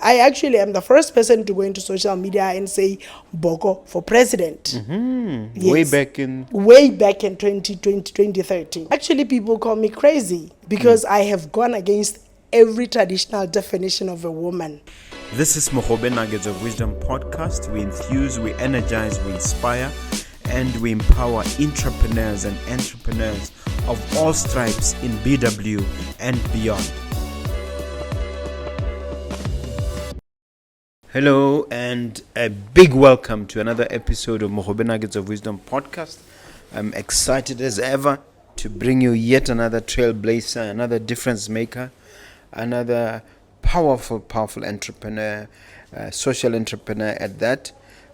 I actually am the first person to go into social media and say Boko for president. Mm-hmm. Yes. Way back in 2013. Actually, people call me crazy because I have gone against every traditional definition of a woman. This is Mogobe Nuggets of Wisdom podcast. We enthuse, we energize, we inspire, and we empower entrepreneurs and entrepreneurs of all stripes in BW and beyond. Hello, and a big welcome to another episode of Mogobe Nuggets of Wisdom podcast. I'm excited as ever to bring you yet another trailblazer, another difference maker, another powerful entrepreneur, social entrepreneur at that,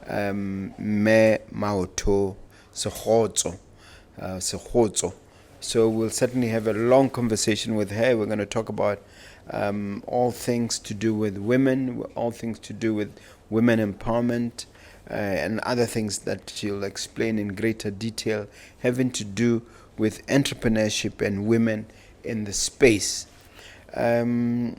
Mmaotho Segotso. So we'll certainly have a long conversation with her. We're going to talk about all things to do with women, all things to do with women empowerment, and other things that she'll explain in greater detail, having to do with entrepreneurship and women in the space. But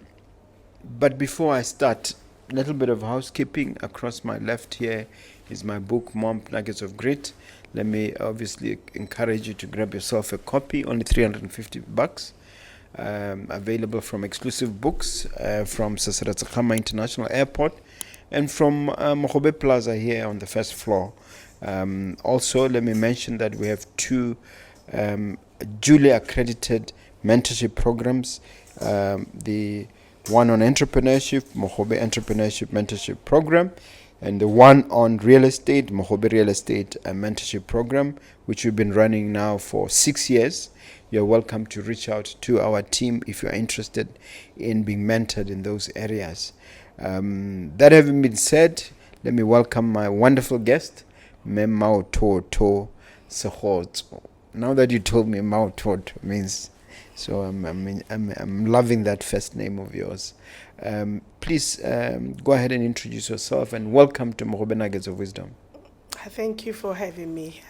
before I start, a little bit of housekeeping. Across my left here is my book, Nuggets of Grit. Let me obviously encourage you to grab yourself a copy, only $350. Available from Exclusive Books, from Sasaratsakama International Airport, and from Mogobe Plaza here on the first floor. Also, let me mention that we have two duly accredited mentorship programs. The one on entrepreneurship, Mogobe Entrepreneurship Mentorship Program, and the one on real estate, Mogobe Real Estate Mentorship Program, which we've been running now for 6 years. You're welcome to reach out to our team if you're interested in being mentored in those areas. That having been said, let me welcome my wonderful guest, Mmaotho Segotso. Now that you told me Mmaotho means, so I'm loving that first name of yours. Please go ahead and introduce yourself and welcome to Mogobe Nuggets of Wisdom. Thank you for having me here.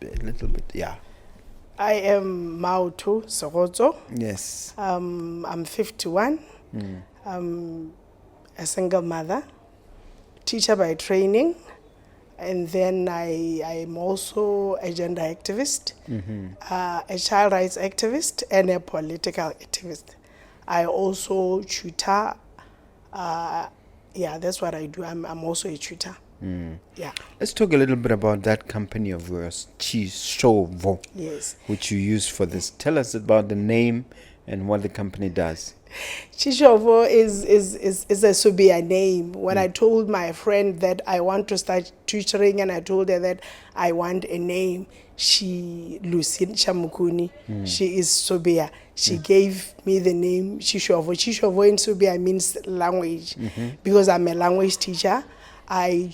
A little bit, yeah. I am Mmaotho Segotso. Yes. I'm 51. I'm a single mother, teacher by training, and then I am also a gender activist, a child rights activist, and a political activist. I also tutor. That's what I do. I'm also a tutor. Yeah. Let's talk a little bit about that company of yours, Chisovo. Yes. Which you use for this. Tell us about the name and what the company does. Chichivo is a Sobia name. When I told my friend that I want to start tutoring and I told her that I want a name, Lucy Chamukuni, she is Sobia. She gave me the name Chisovo. Chisovo in Sobia means language, because I'm a language teacher. I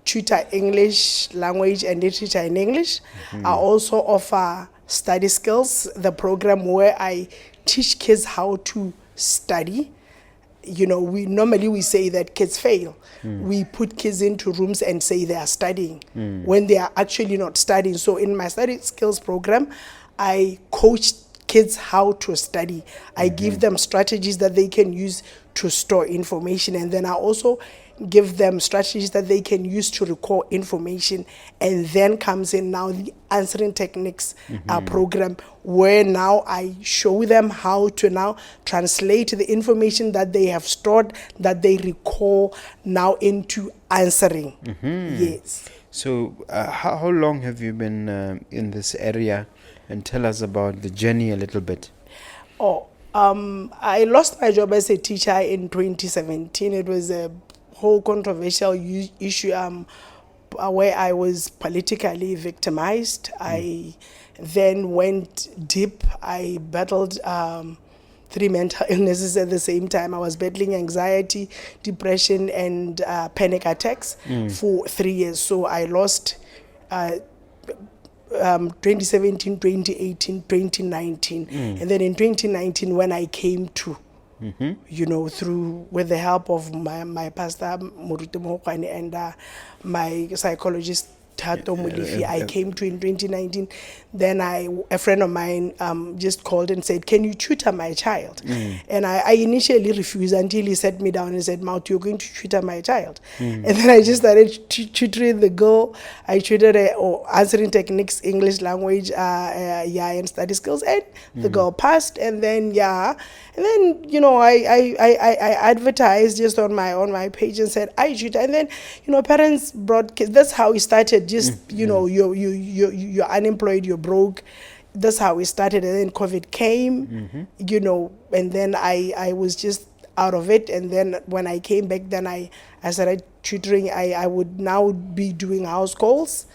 tutor English language and literature in English. I also offer study skills, the program where I teach kids how to study. You know, we say that kids fail. We put kids into rooms and say they are studying when they are actually not studying. So in my study skills program, I coach kids how to study. I give them strategies that they can use to store information, and then I also give them strategies that they can use to recall information. And then comes in now the answering techniques program, where now I show them how to now translate the information that they have stored, that they recall, now into answering. Yes. So how long have you been in this area? And tell us about the journey a little bit. I lost my job as a teacher in 2017. It was a whole controversial issue where I was politically victimized. I then went deep. I battled 3 mental illnesses at the same time. I was battling anxiety, depression, and panic attacks for 3 years. So I lost 2017, 2018, 2019. And then in 2019, when I came to, through, with the help of my pastor, Moruti Mohokwane, and my psychologist, Tato Molifi, I came to in 2019. Then a friend of mine just called and said, "Can you tutor my child?" And I initially refused until he sat me down and said, "Mmaotho, you're going to tutor my child." And then I just started tutoring the girl. I tutored her answering techniques, English language, and study skills, and the girl passed. And then I advertised just on my page and said I tutor. And then parents brought kids. That's how it started. Just you're unemployed, you're broke. That's how it started. And then COVID came, and then I was just out of it. And then when I came back, then I started tutoring. I would now be doing house calls,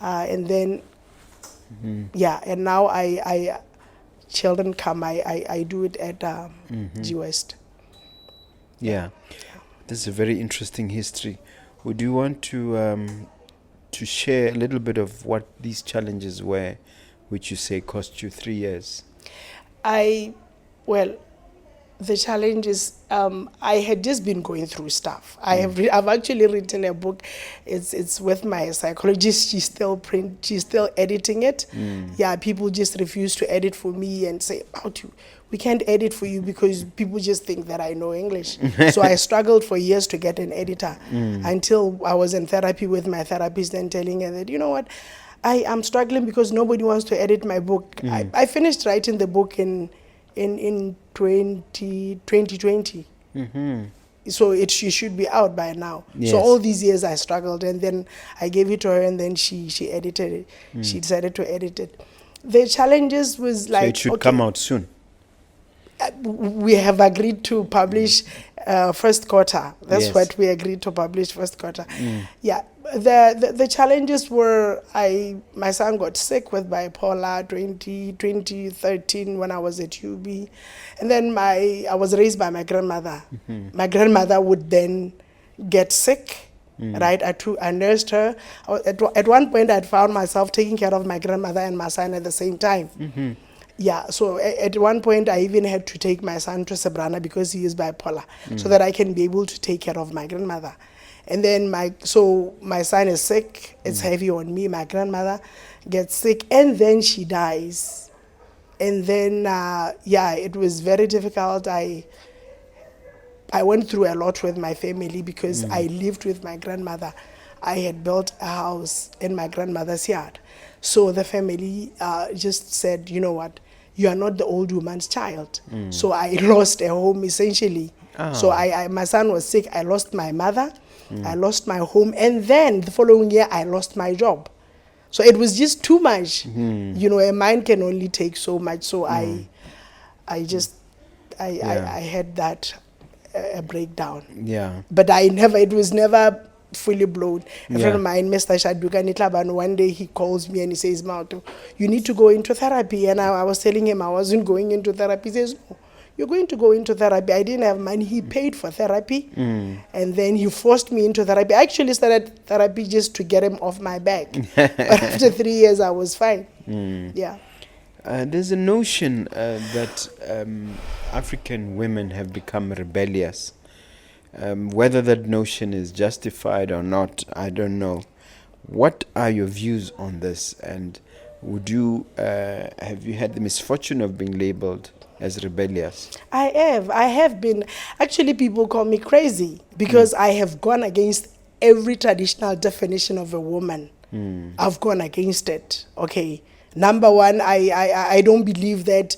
and then and now I children come. I do it at G West. Yeah, this is a very interesting history. Would you want to share a little bit of what these challenges were, which you say cost you 3 years? The challenge is I had just been going through stuff. I've actually written a book. It's with my psychologist. She's still editing it. Yeah, people just refuse to edit for me and say, "Mmaotho, we can't edit for you because people just think that I know English." So I struggled for years to get an editor until I was in therapy with my therapist and telling her that, you know what, I'm struggling because nobody wants to edit my book. I finished writing the book in 2020. So it should be out by now. Yes. So all these years I struggled, and then I gave it to her, and then she edited it. She decided to edit it. The challenges was like, so it should come out soon. We have agreed to publish first quarter. That's Yes. what we agreed to publish first quarter. Yeah. The challenges were my son got sick with bipolar 2013 when I was at UB, and then I was raised by my grandmother. My grandmother would then get sick, right? I nursed her. At one point, I found myself taking care of my grandmother and my son at the same time. Yeah, so at one point I even had to take my son to Sabrana because he is bipolar, so that I can be able to take care of my grandmother. And then my son is sick. It's heavy on me. My grandmother gets sick, and then she dies. And then it was very difficult. I went through a lot with my family because I lived with my grandmother. I had built a house in my grandmother's yard. So the family just said, "You know what? You are not the old woman's child." So I lost a home essentially. So my son was sick. I lost my mother. I lost my home, and then the following year I lost my job. So it was just too much. A mind can only take so much. So I had that a breakdown. Yeah. But it was never fully blown. A friend of mine, Mr. Shaduka Nitlabano, one day he calls me and he says, "Mmaotho, you need to go into therapy." And I was telling him I wasn't going into therapy. He says, "No, you're going to go into therapy." I didn't have money. He paid for therapy, and then he forced me into therapy. I actually started therapy just to get him off my back. But after 3 years, I was fine. Yeah. There's a notion that African women have become rebellious. Whether that notion is justified or not, I don't know. What are your views on this? And have you had the misfortune of being labeled as rebellious? I have been. Actually, people call me crazy because I have gone against every traditional definition of a woman. I've gone against it. Okay. Number one, I don't believe that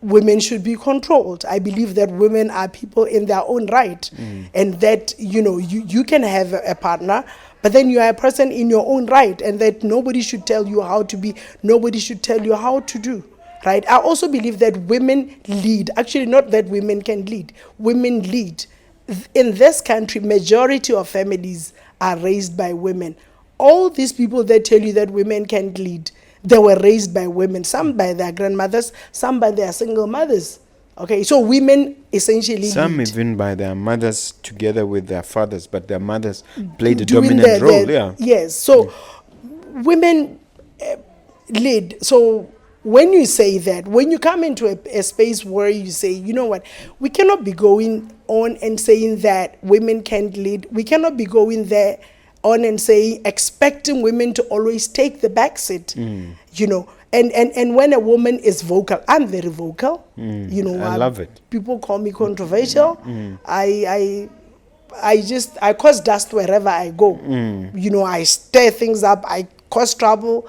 women should be controlled. I believe that women are people in their own right, and that you can have a partner, but then you are a person in your own right, and that nobody should tell you how to be, nobody should tell you how to do. Right? I also believe that women lead. Actually, not that women can lead. Women lead. In this country, majority of families are raised by women. All these people that tell you that women can't lead, they were raised by women. Some by their grandmothers, some by their single mothers. Okay, so women essentially some lead. even by their mothers together with their fathers, but their mothers played a dominant role. Yes, so women lead. So when you say that, when you come into a space where you say, you know what, we cannot be going on and saying that women can't lead. We cannot be going there on and saying, expecting women to always take the back seat, you know. And when a woman is vocal, I'm very vocal, you know. I love it. People call me controversial. I cause dust wherever I go. You know, I stir things up. I cause trouble.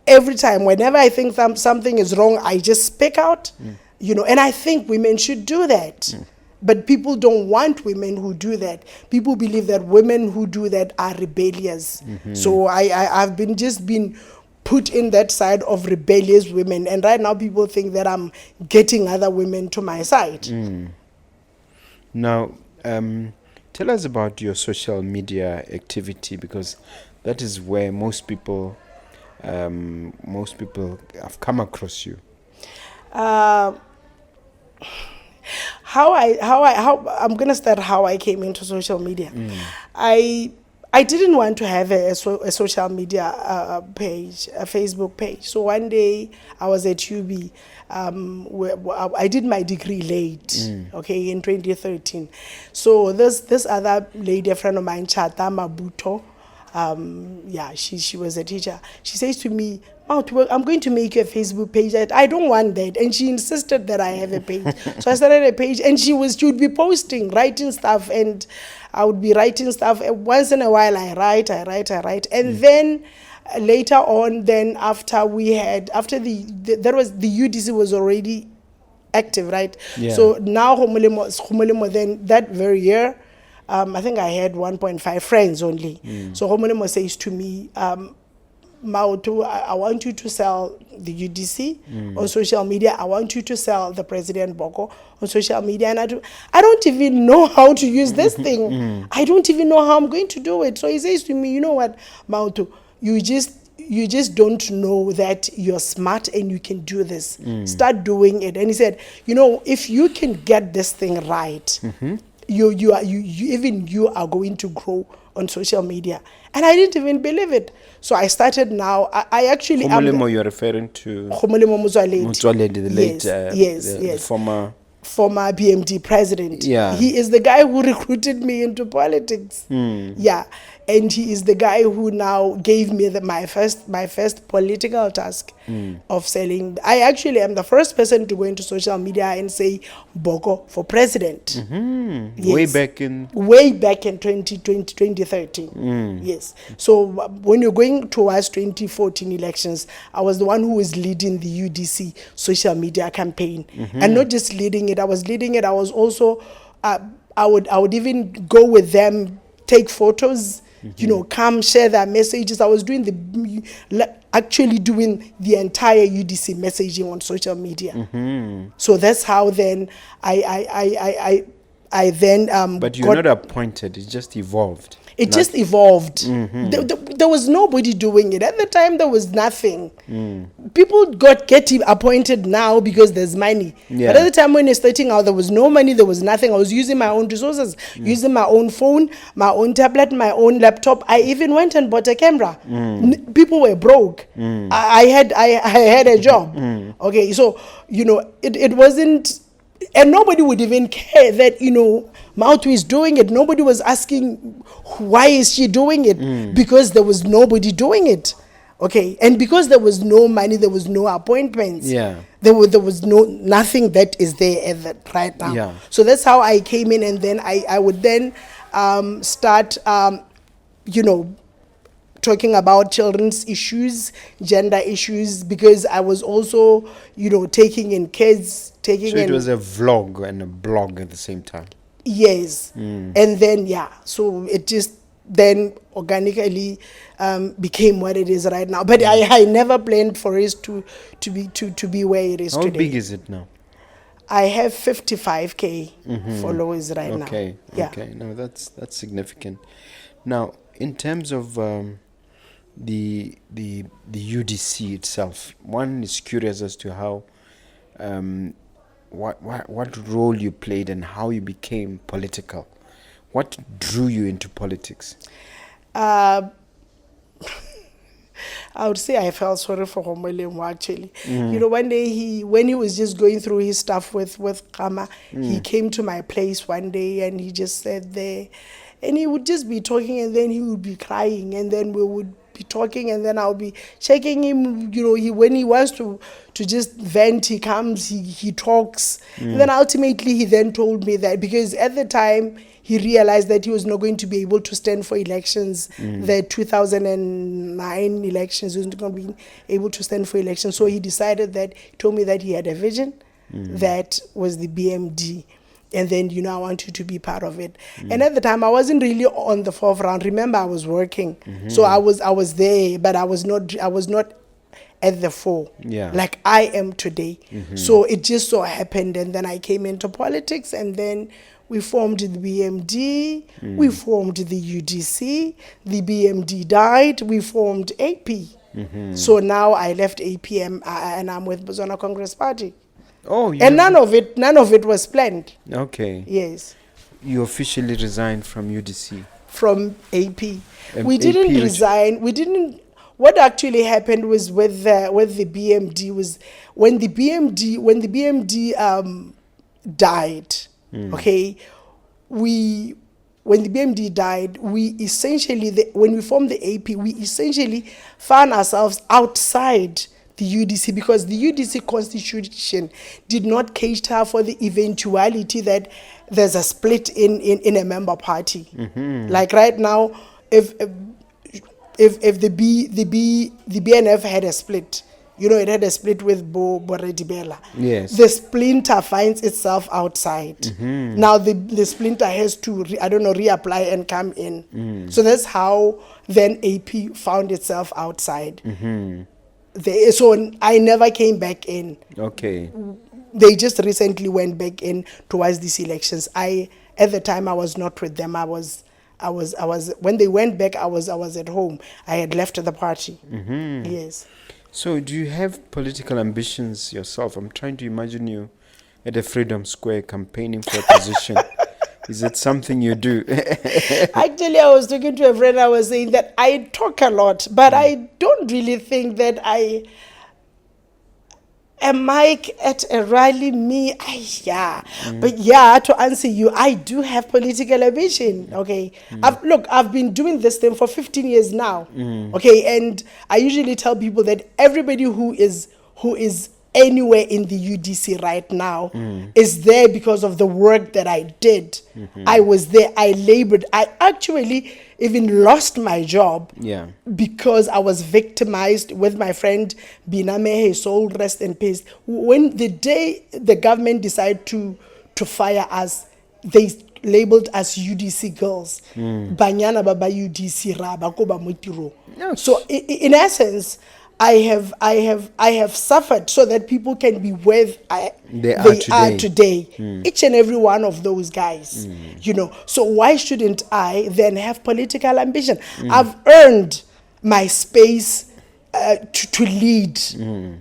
Every time, whenever I think something is wrong, I just speak out. You know, and I think women should do that. But people don't want women who do that. People believe that women who do that are rebellious. So I've been put in that side of rebellious women. And right now people think that I'm getting other women to my side. Now, tell us about your social media activity, because that is where most people have come across you. I'm gonna start how I came into social media. I didn't want to have a social media page, a Facebook page. So one day I was at UB. I did my degree late, okay, in 2013. So this other lady, a friend of mine, Chata Mabuto, she was a teacher. She says to me, "Mmaotho, I'm going to make you a Facebook page." I don't want that. And she insisted that I have a page. So I started a page, and she would be posting, writing stuff, and I would be writing stuff. Once in a while I write. And then later on, then after the UDC was already active, right? Yeah. So now Homolemo, then that very year, I think I had 1.5 friends only. So Homolemo says to me, "Mmaotho, I want you to sell the UDC on social media. I want you to sell the President Boko on social media." And I don't even know how to use this thing. I don't even know how I'm going to do it. So he says to me, "You know what, Mmaotho, you just don't know that you're smart and you can do this. Start doing it." And he said, "You know, if you can get this thing right, you are going to grow on social media." And I didn't even believe it. So I started now. I actually am. Homolemo, you're referring to Homolemo Motsoaledi, the late, the former BMD president. Yeah. He is the guy who recruited me into politics. Yeah. And he is the guy who now gave me my first political task of selling. I actually am the first person to go into social media and say Boko for president. Yes. Way back in 2013. Yes. So when you're going towards 2014 elections, I was the one who was leading the UDC social media campaign. And not just leading it, I was leading it. I was also, I would even go with them, take photos, you know, come share their messages. I was actually doing the entire UDC messaging on social media. So that's how then I then but you're not appointed, it just evolved. It just evolved. There was nobody doing it. At the time, there was nothing. People get appointed now because there's money. Yeah. But at the time when you're starting out, there was no money, there was nothing. I was using my own resources, using my own phone, my own tablet, my own laptop. I even went and bought a camera. People were broke. I had a job. Okay, so, you know, it wasn't... And nobody would even care that, you know, Mmaotho is doing it. Nobody was asking, why is she doing it? Because there was nobody doing it. Okay. And because there was no money, there was no appointments. Yeah. There was nothing that is there right now. Yeah. So that's how I came in. And then I would then start, you know, talking about children's issues, gender issues, because I was also, you know, taking in kids, So it was a vlog and a blog at the same time. Yes. And then, so it just then organically became what it is right now. But I never planned for it to be where it is today. How big is it now? I have 55K followers right now. Okay. Yeah. Okay. No, that's significant. Now, in terms of the UDC itself, one is curious as to how what role you played and how you became political. What drew you into politics? I would say I felt sorry for Homolemo actually. You know, one day when he was just going through his stuff with Kama, he came to my place one day and he just sat there and he would just be talking and then he would be crying and then we would be talking and then I'll be checking him. You know, when he wants to just vent, he comes, he talks. And then ultimately he then told me that because at the time he realized that he was not going to be able to stand for elections, the 2009 elections. He was not going to be able to stand for elections. So he decided that, he told me that he had a vision that was the BMD. And then, you know, I want you to be part of it. And at the time, I wasn't really on the forefront. Remember, I was working. So I was there, but I was not at the fore, like I am today. So it just so happened. And then I came into politics and then we formed the BMD, we formed the UDC, the BMD died, we formed AP. So now I left APM and I'm with Botswana Congress Party. Oh, and none of it was planned. Okay. Yes. You officially resigned from UDC. From AP. We didn't resign. We didn't. What actually happened was with the BMD was when the BMD died. Okay, when the BMD died, we essentially when we formed the AP, we essentially found ourselves outside the UDC because the UDC constitution did not cater for the eventuality that there's a split in a member party. Like right now, if the BNF had a split, you know, it had a split with Boredibela. Yes. The splinter finds itself outside. Now the splinter has to reapply and come in. So that's how then AP found itself outside. So I never came back in. Okay. They just recently went back in towards these elections. At the time I was not with them. I was when they went back. I was at home. I had left the party. Yes. So do you have political ambitions yourself? I'm trying to imagine you at a Freedom Square campaigning for a position. Is it something you do? Actually, I was talking to a friend. I was saying that I talk a lot, but I don't really think that am I at a rally? But yeah, to answer you, I do have political ambition. Okay, I've been doing this thing for 15 years now. Okay, and I usually tell people that everybody who is anywhere in the UDC right now is there because of the work that I did. I was there, I labored. I actually even lost my job because I was victimized with my friend Biname, his soul rest in peace. When the day the government decided to fire us, they labeled us UDC girls. Banyana baba UDC raba koba motiro. So in essence, I have suffered so that people can be where they are today. Each and every one of those guys, you know. So why shouldn't I then have political ambition? I've earned my space to lead.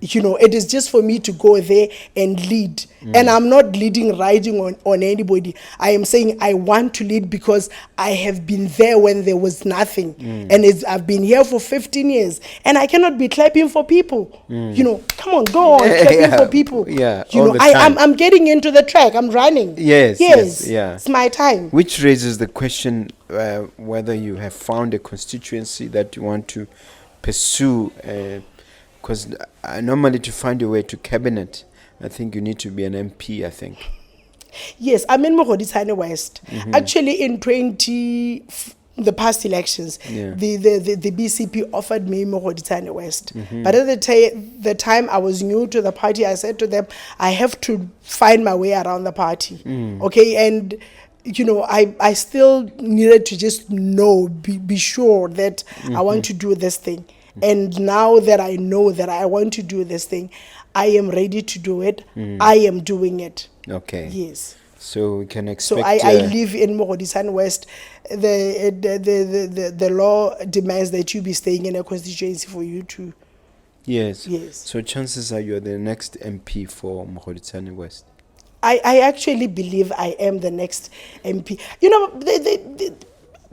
You know, it is just for me to go there and lead. And I'm not riding on anybody. I am saying I want to lead because I have been there when there was nothing. And I've been here for 15 years. And I cannot be clapping for people. You know, come on, go on, clapping for people. Yeah, you know, I'm getting into the track. I'm running. Yes. It's my time. Which raises the question whether you have found a constituency that you want to pursue, because normally to find your way to cabinet, I think you need to be an MP, I think. Yes, I'm in Mogoditsane West. Actually, in the past elections, the BCP offered me Mogoditsane West. But at the time I was new to the party, I said to them, I have to find my way around the party. Okay, and you know, I still needed to just be sure that I want to do this thing. And now that I know that I want to do this thing, I am ready to do it. I am doing it. Okay. Yes. So we can expect. So I live in Mogoditsane West. The law demands that you be staying in a constituency for you to. Yes. Yes. So chances are you are the next MP for Mogoditsane West. I actually believe I am the next MP. You know,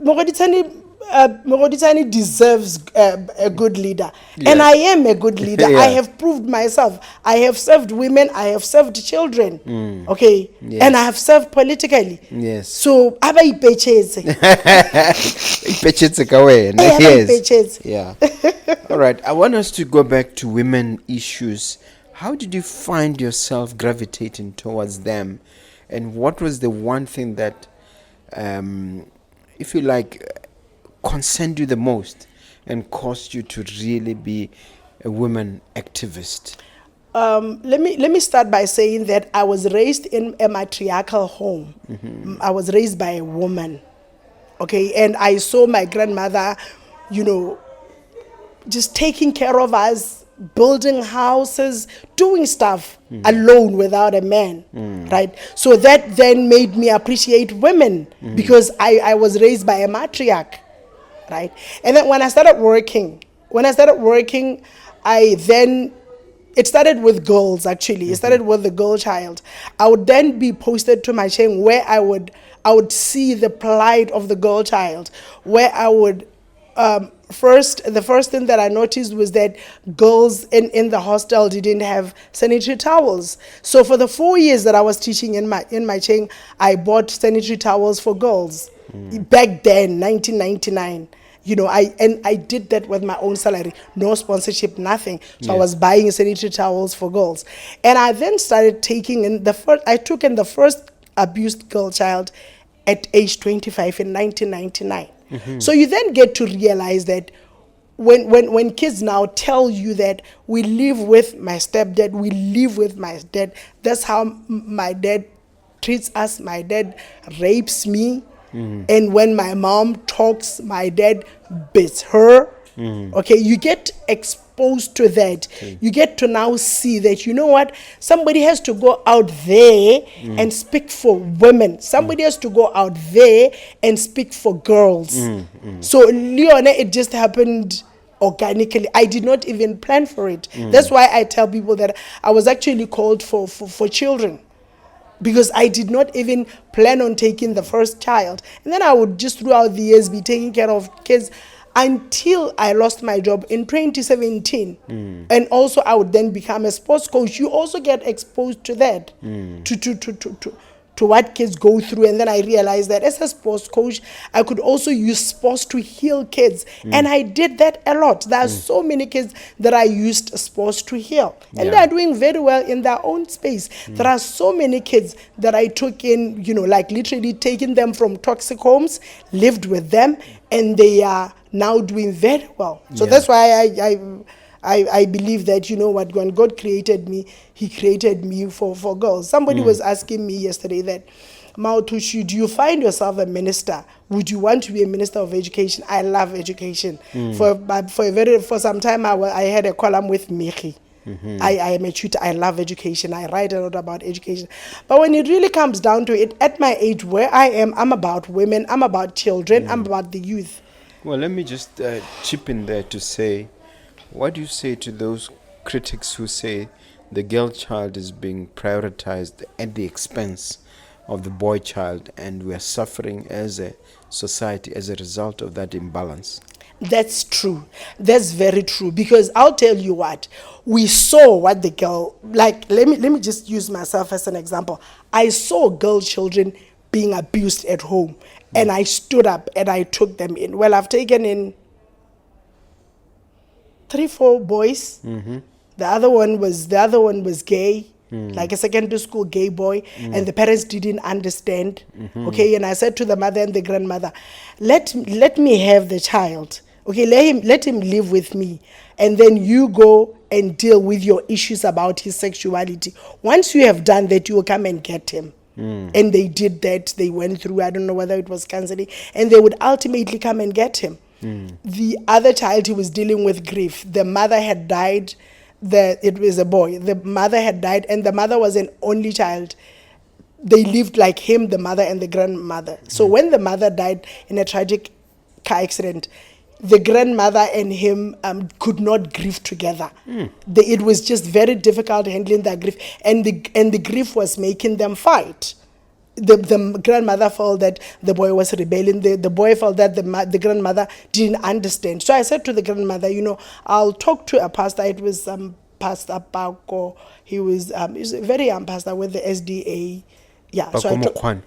Mogoditsane Mogodisani deserves a good leader. Yeah. And I am a good leader. Yeah. I have proved myself. I have served women. I have served children. Okay? Yes. And I have served politically. Yes. So, abayipecheze. Yes. Yeah. All right. I want us to go back to women issues. How did you find yourself gravitating towards them? And what was the one thing that, if you like, concerned you the most and caused you to really be a woman activist? Let me start by saying that I was raised in a matriarchal home. I was raised by a woman. Okay, and I saw my grandmother, just taking care of us, building houses, doing stuff alone without a man, right? So that then made me appreciate women because I was raised by a matriarch, right? And then when I started working, it started with girls, actually. It started with the girl child. I would then be posted to my chain where I would see the plight of the girl child, where I would the first thing that I noticed was that girls in the hostel didn't have sanitary towels. So for the 4 years that I was teaching in my chain, I bought sanitary towels for girls. Back then, 1999. I did that with my own salary, no sponsorship, nothing. So I was buying sanitary towels for girls. And I then started I took in the first abused girl child at age 25 in 1999. So you then get to realize that when kids now tell you that we live with my stepdad, we live with my dad, that's how my dad treats us, my dad rapes me, and when my mom talks, my dad beats her. Okay, you get exposed to that. You get to now see that, you know what, somebody has to go out there and speak for women. Somebody has to go out there and speak for girls. So Leona, it just happened organically. I did not even plan for it. That's why I tell people that I was actually called for children, because I did not even plan on taking the first child. And then I would just throughout the years be taking care of kids until I lost my job in 2017. And also I would then become a sports coach. You also get exposed to that, to what kids go through. And then I realized that as a sports coach, I could also use sports to heal kids. And I did that a lot. There are so many kids that I used sports to heal. And they are doing very well in their own space. There are so many kids that I took in, like literally taking them from toxic homes, lived with them, and they are now doing very well. So that's why I believe that, when God created me, He created me for girls. Somebody was asking me yesterday that, Mmaotho, should you find yourself a minister? Would you want to be a minister of education? I love education. For some time, I had a column with Michi. I am a tutor. I love education. I write a lot about education. But when it really comes down to it, at my age where I am, I'm about women, I'm about children, I'm about the youth. Well, let me just chip in there to say, what do you say to those critics who say the girl child is being prioritized at the expense of the boy child, and we are suffering as a society as a result of that imbalance? That's true. That's very true. Because I'll tell you what, we saw what the girl, like, let me just use myself as an example. I saw girl children being abused at home, and I stood up and I took them in. Well, I've taken in 3-4 boys. The other one was gay, like a secondary school gay boy, and the parents didn't understand. Okay, and I said to the mother and the grandmother, let me have the child. Okay, let him live with me, and then you go and deal with your issues about his sexuality. Once you have done that, you will come and get him. And they did that. They went through, I don't know whether it was counseling, and they would ultimately come and get him. The other child, he was dealing with grief. The mother had died. It was a boy. The mother had died, and the mother was an only child. They lived like him, the mother and the grandmother. So when the mother died in a tragic car accident, the grandmother and him could not grieve together. It was just very difficult handling that grief, and the grief was making them fight. the grandmother felt that the boy was rebelling. The boy felt that the grandmother didn't understand. So I said to the grandmother, I'll talk to a pastor. It was Pastor Paco. He was a very young pastor with the SDA. Yeah. Paco so I Mokwan.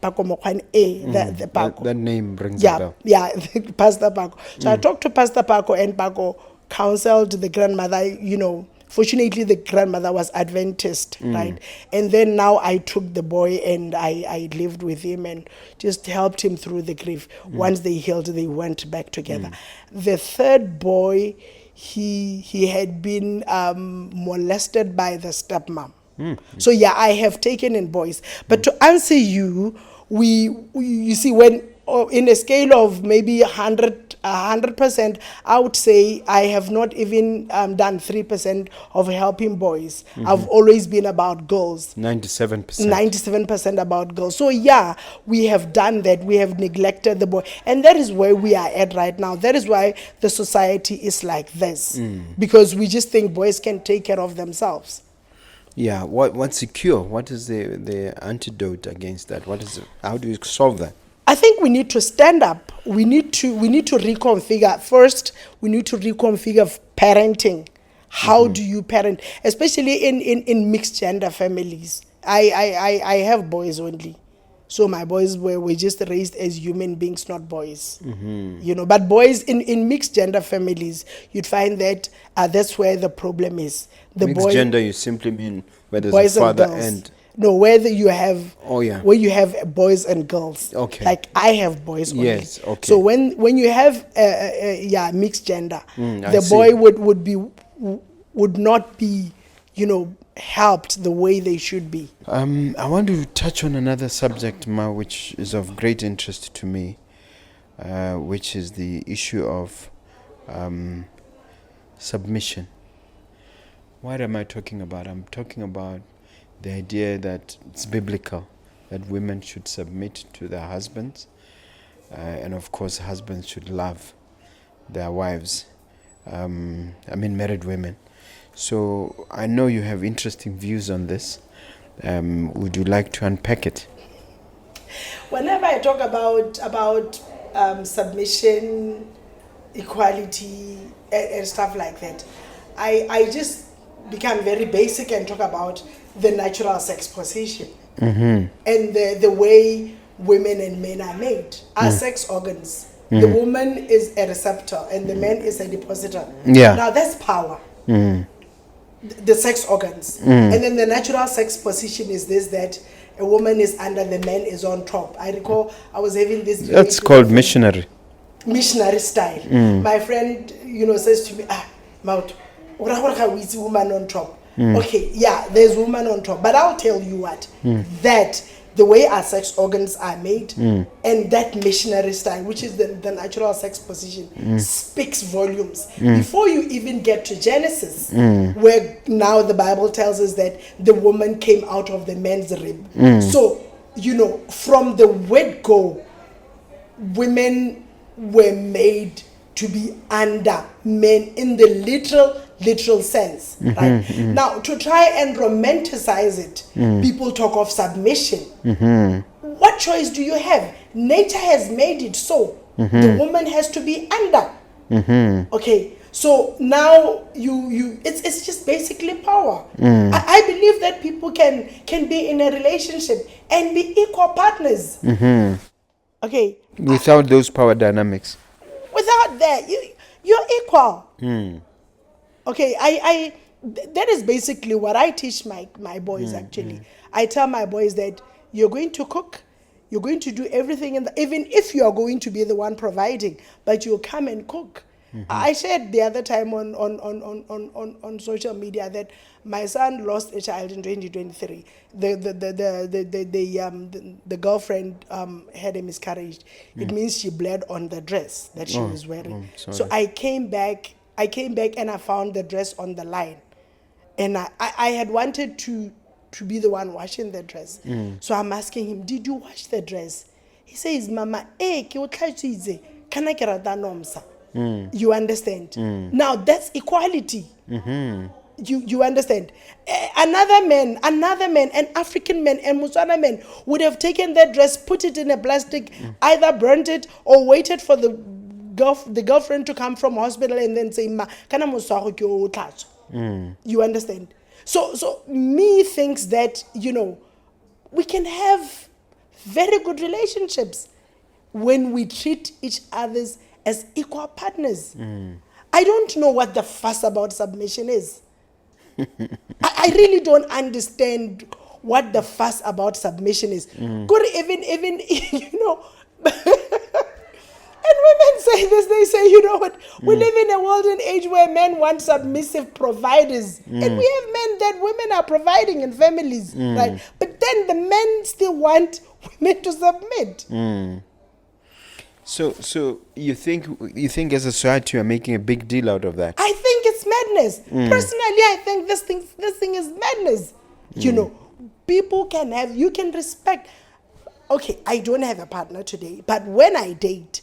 Paco Mokwan the Paco. That name rings a bell. Yeah, Pastor Paco. So I talked to Pastor Paco, and Paco counseled the grandmother, Fortunately, the grandmother was Adventist, right? And then now I took the boy and I lived with him and just helped him through the grief. Once they healed, they went back together. The third boy, he had been molested by the stepmom. So yeah, I have taken in boys. But to answer you, you see, when in a scale of maybe 100%, I would say I have not even done 3% of helping boys. I've always been about girls. 97%. 97% about girls. So yeah, we have done that. We have neglected the boy. And that is where we are at right now. That is why the society is like this. Because we just think boys can take care of themselves. Yeah, what's the cure? What is the antidote against that? How do you solve that? I think we need to stand up. We need to reconfigure. First, we need to reconfigure parenting. How do you parent? Especially in mixed gender families. I have boys only. So my boys were just raised as human beings, not boys. But boys in mixed gender families, you'd find that that's where the problem is. Mixed gender, you simply mean where there's boys a father and no, whether you have where you have boys and girls. Okay. Like I have boys only. Yes. Okay. So when you have mixed gender, the boy would not be helped the way they should be. I want to touch on another subject, which is of great interest to me, which is the issue of submission. What am I talking about? I'm talking about the idea that it's biblical, that women should submit to their husbands, and of course husbands should love their wives, married women. So I know you have interesting views on this. Would you like to unpack it? Whenever I talk about submission, equality, and stuff like that, I just become very basic and talk about the natural sex position and the way women and men are made. Our sex organs. The woman is a receptor and the man is a depositor. Yeah. Now that's power. The sex organs. And then the natural sex position is this, that a woman is under, the man is on top. I recall I was having this... That's called missionary. Missionary style. My friend, says to me, Mmaotho, woman on top. Okay, yeah, there's woman on top. But I'll tell you what, that the way our sex organs are made and that missionary style, which is the natural sex position, speaks volumes. Before you even get to Genesis, where now the Bible tells us that the woman came out of the man's rib. So, from the word go, women were made to be under men in the literal sense, right? Now, to try and romanticize it, people talk of submission. What choice do you have? Nature has made it so. The woman has to be under. Okay, so now it's just basically power. I believe that people can be in a relationship and be equal partners. Okay. Without those power dynamics. Without that, you're equal. Okay, that is basically what I teach my boys actually. I tell my boys that you're going to cook, you're going to do everything, even if you are going to be the one providing, but you'll come and cook. I shared the other time on social media that my son lost a child in 2023. The girlfriend had a miscarriage. It means she bled on the dress that she was wearing. So I came back and I found the dress on the line, and I had wanted to be the one washing the dress. So I'm asking him, did you wash the dress? He says, Mama, can I get a nomsa? You understand? Now that's equality. You understand? Another man, an African man, and Botswana man would have taken that dress, put it in a plastic, either burnt it or waited for the girlfriend to come from hospital and then say, "Ma, kana moswaro ke o tlatso." You understand? So me thinks that, we can have very good relationships when we treat each others as equal partners. I don't know what the fuss about submission is. I really don't understand what the fuss about submission is. Could even and women say this, they say, you know what, we live in a world and age where men want submissive providers. And we have men that women are providing in families, right? But then the men still want women to submit. So you think as a society you are making a big deal out of that? I think it's madness. Personally, I think this thing is madness. People you can respect. Okay, I don't have a partner today, but when I date,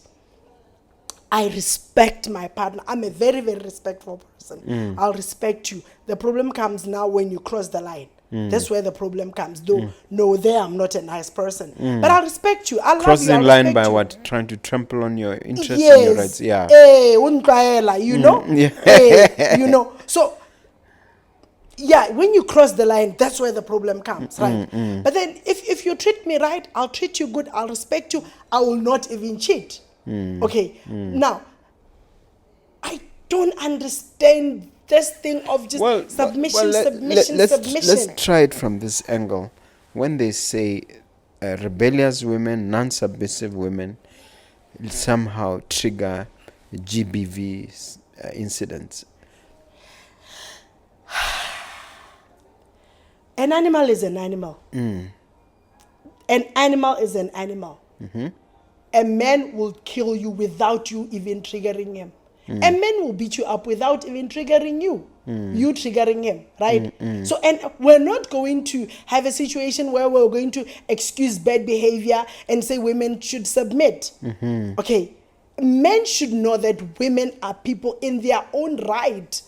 I respect my partner. I'm a very, very respectful person. I'll respect you. The problem comes now when you cross the line. That's where the problem comes. Though, no, there I'm not a nice person. But I'll respect you. I'll love you. Crossing line by what? Trying to trample on your interests yes. and your rights. Yeah. So, yeah, when you cross the line, that's where the problem comes, right? But then if you treat me right, I'll treat you good. I'll respect you. I will not even cheat. Okay. Now, I don't understand this thing of just submission. Let's try it from this angle. When they say rebellious women, non-submissive women somehow trigger GBV incidents. An animal is an animal. An animal is an animal. A man will kill you without you even triggering him. A man will beat you up without even triggering you. You triggering him, right? So, and we're not going to have a situation where we're going to excuse bad behavior and say women should submit. Okay. Men should know that women are people in their own right.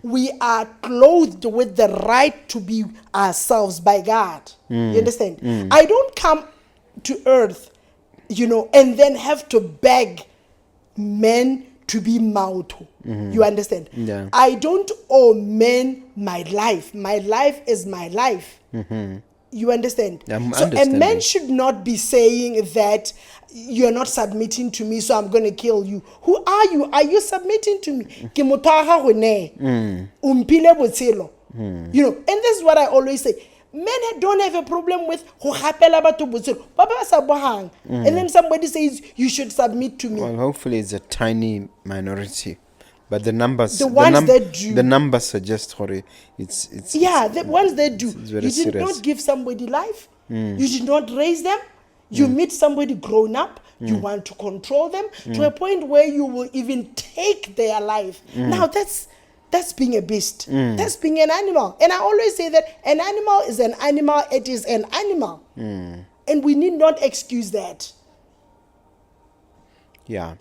We are clothed with the right to be ourselves by God. You understand? I don't come to earth, and then have to beg men to be Mmaotho. You understand? Yeah. I don't owe men my life. My life is my life. You understand? So a man should not be saying that you're not submitting to me, so I'm going to kill you. Who are you? Are you submitting to me? And this is what I always say. Men don't have a problem with and then somebody says you should submit to me. Well, hopefully it's a tiny minority, but the numbers, the ones that do, the numbers suggest it's the ones that do. You did serious. not give somebody life. You did not raise them. You meet somebody grown up. You want to control them to a point where you will even take their life. Now that's being a beast. That's being an animal. And I always say that an animal is an animal. It is an animal. And we need not excuse that. Yeah,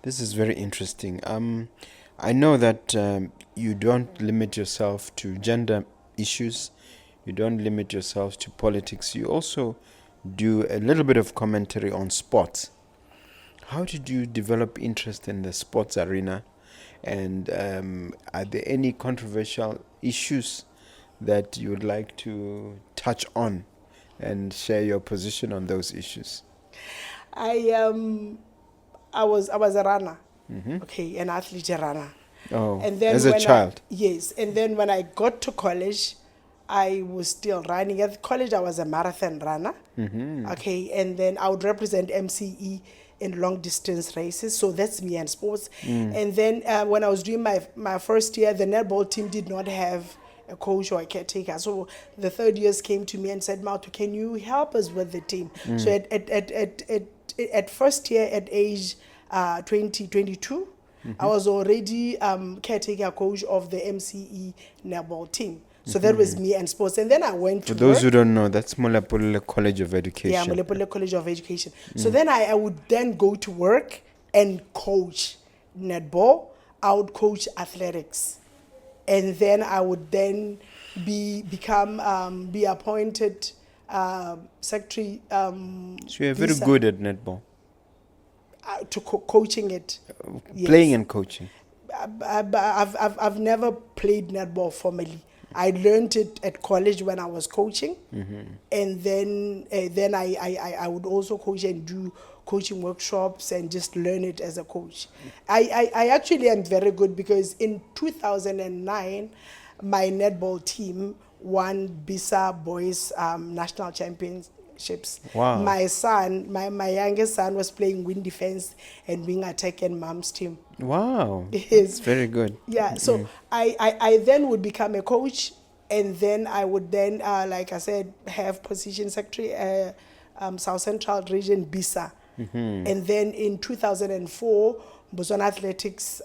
this is very interesting. I know that you don't limit yourself to gender issues. You don't limit yourself to politics. You also do a little bit of commentary on sports. How did you develop interest in the sports arena? And are there any controversial issues that you would like to touch on and share your position on those issues? I was a runner, okay, an athlete runner. Oh, and then as a child? Yes, and then when I got to college, I was still running. At college, I was a marathon runner, okay, and then I would represent MCE in long distance races. So that's me and sports. And then when I was doing my first year, the netball team did not have a coach or a caretaker. So the third years came to me and said, Mmaotho, can you help us with the team? So at first year, at age 22, I was already caretaker coach of the MCE netball team. So that was me and sports. And then I went to For those work. who don't know, that's Mompoloki College of Education. Yeah, Mompoloki College of Education. So then I would then go to work and coach netball. I would coach athletics. and then I would then be appointed secretary. So you're very good at netball. To coaching it. Playing and coaching. I've never played netball formally. I learned it at college when I was coaching, and then I would also coach and do coaching workshops and just learn it as a coach. I actually am very good because in 2009, my netball team won BISA Boys National Championships. Wow. My son, my youngest son, was playing wing defense and wing attack in mom's team. Wow. Yes. Very good. Yeah, so I then would become a coach, and then I would then, like I said, have position secretary, South Central Region, BISA. And then in 2004, Botswana Athletics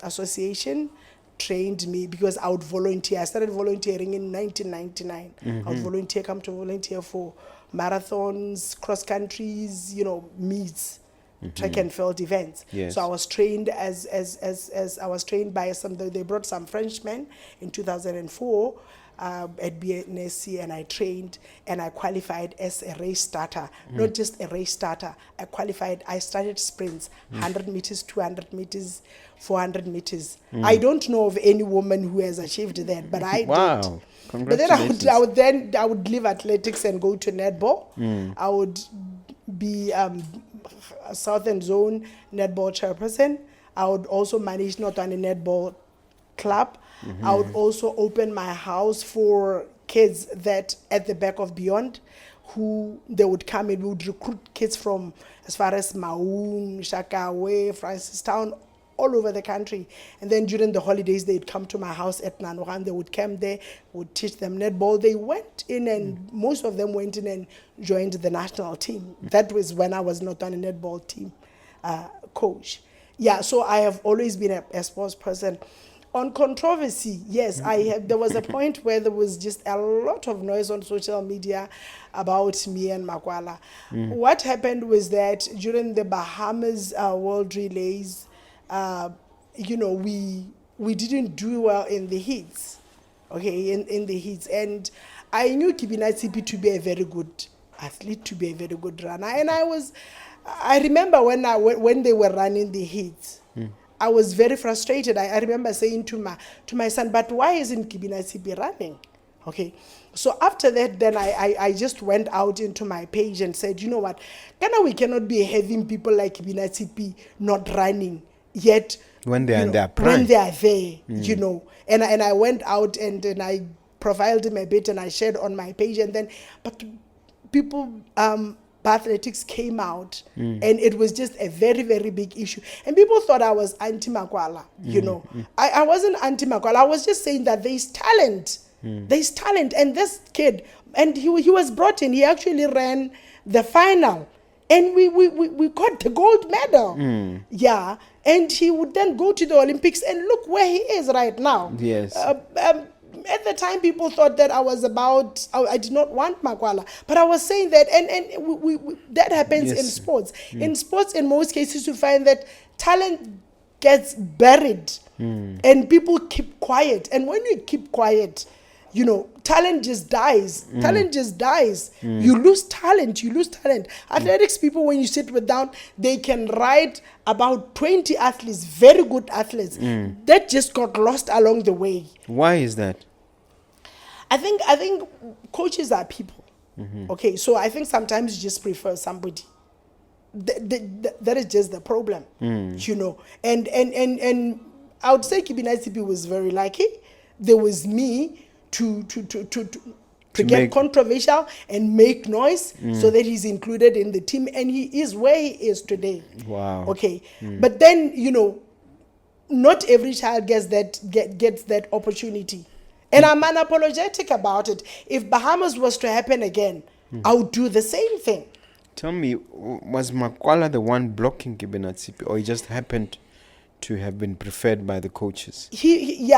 Association trained me because I would volunteer. I started volunteering in 1999. I would come to volunteer for marathons, cross countries, meets, track and field events. Yes. So I was trained as I was trained by they brought some Frenchmen in 2004 at BNSC, and I trained and I qualified as a race starter. Not just a race starter, I started sprints, 100 meters, 200 meters, 400 meters. I don't know of any woman who has achieved that, but I wow. did. Congratulations. But then I would leave athletics and go to netball. I would be a Southern Zone netball chairperson. I would also manage not only netball club. I would also open my house for kids that at the back of Beyond, who they would come in. We would recruit kids from as far as Maung, Shakawe, Francistown, all over the country. And then during the holidays, they'd come to my house at Nanoran. They would camp there, would teach them netball. They went in, and most of them went in and joined the national team. That was when I was not on a netball team coach. Yeah, so I have always been a sports person. On controversy, yes, there was a point where there was just a lot of noise on social media about me and Makwala. What happened was that during the Bahamas World Relays, we didn't do well in the heats, in the heats. And I knew Kibina Tsipi to be a very good athlete, to be a very good runner. And I remember when they were running the heats, I was very frustrated. I remember saying to my son, but why isn't Kibina Tsipi running? Okay. So after that, then I just went out into my page and said, you know what, we cannot be having people like Kibina Tsipi not running, yet when they are in their prime. When they are there, And I went out and I profiled him a bit and I shared on my page, but people athletics came out, and it was just a very, very big issue. And people thought I was anti-Makwala, I wasn't anti-Makwala. I was just saying that there's talent. There's talent. And this kid, and he was brought in, he actually ran the final. And we got the gold medal. Yeah. And he would then go to the Olympics, and look where he is right now. Yes. At the time, people thought that I did not want Makwala. But I was saying that, and that happens in sports. In sports, in most cases, you find that talent gets buried and people keep quiet. And when you keep quiet, talent just dies. Talent just dies. You lose talent. Athletics people, when you sit with down, they can write about 20 athletes, very good athletes, that just got lost along the way. Why is that? I think coaches are people. Okay, so I think sometimes you just prefer somebody. That is just the problem, And I would say Kibina Tsipi was very lucky. There was me to get controversial and make noise so that he's included in the team, and he is where he is today. Wow. Okay, but then not every child gets that opportunity, and I'm unapologetic about it. If Bahamas was to happen again, I would do the same thing. Tell me, was Makwala the one blocking Kibina Tsipi, or he just happened to have been preferred by the coaches? He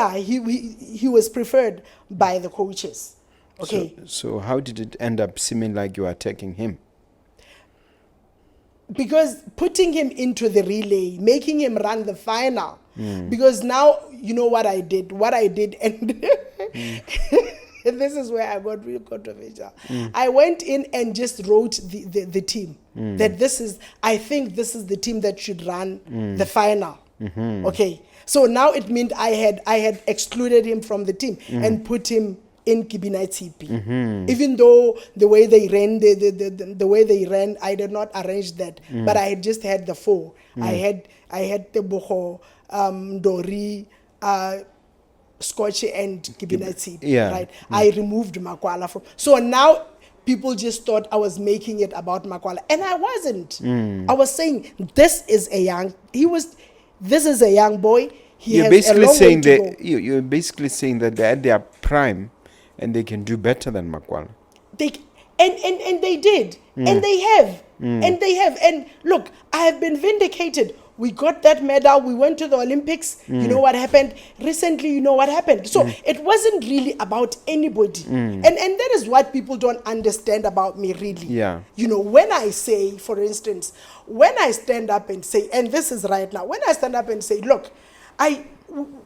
was preferred by the coaches. Okay. So how did it end up seeming like you were attacking him? because putting him into the relay, making him run the final, because now you know what I did, and and this is where I got real controversial. I went in and just wrote the team that I think this is the team that should run the final. Okay, so now it meant I had excluded him from the team and put him in Kibina TP. Even though the way they ran, the way they ran, I did not arrange that, but I had just had the four. I had Teboho, Dori, Scotchy, and Kibina TP. Right? I removed Makwala from. So now people just thought I was making it about Makwala, and I wasn't. I was saying this is a young boy. You're basically saying that they're at their prime and they can do better than Makwala. And they did. And they have. And look, I have been vindicated. We got that medal. We went to the Olympics. You know what happened? Recently, you know what happened. So it wasn't really about anybody. And that is what people don't understand about me, really. Yeah. You know, when I say, for instance, when I stand up and say, and this is right now, when I stand up and say, look,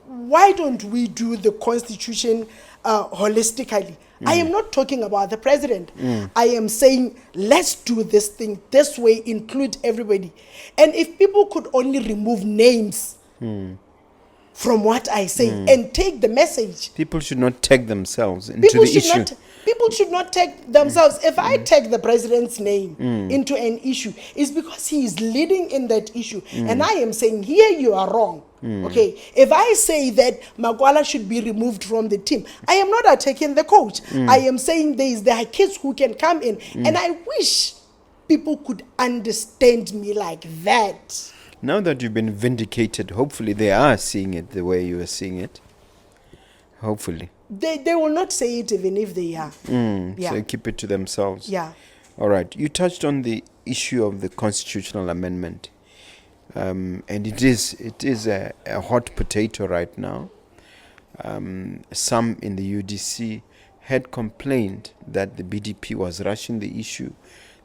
why don't we do the constitution holistically? I am not talking about the president. I am saying, let's do this thing this way, include everybody. And if people could only remove names from what I say and take the message. People should not tag themselves into the issue. People should not tag themselves. If I tag the president's name into an issue, it's because he is leading in that issue. And I am saying, here you are wrong. Okay, if I say that Makwala should be removed from the team, I am not attacking the coach. I am saying there are kids who can come in, and I wish people could understand me like that. Now that you've been vindicated, hopefully they are seeing it the way you are seeing it. Hopefully. They will not say it even if they are. So keep it to themselves. Yeah. All right. You touched on the issue of the constitutional amendment. And it is a hot potato right now. Some in the UDC had complained that the BDP was rushing the issue,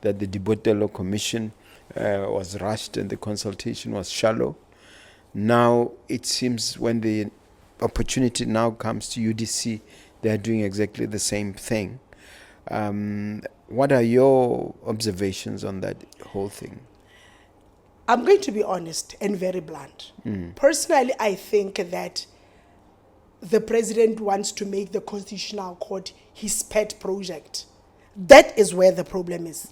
that the Dibotelo Commission was rushed and the consultation was shallow. Now it seems when the opportunity now comes to UDC, they're doing exactly the same thing. What are your observations on that whole thing? I'm going to be honest and very blunt. Personally, I think that the president wants to make the Constitutional Court his pet project. That is where the problem is.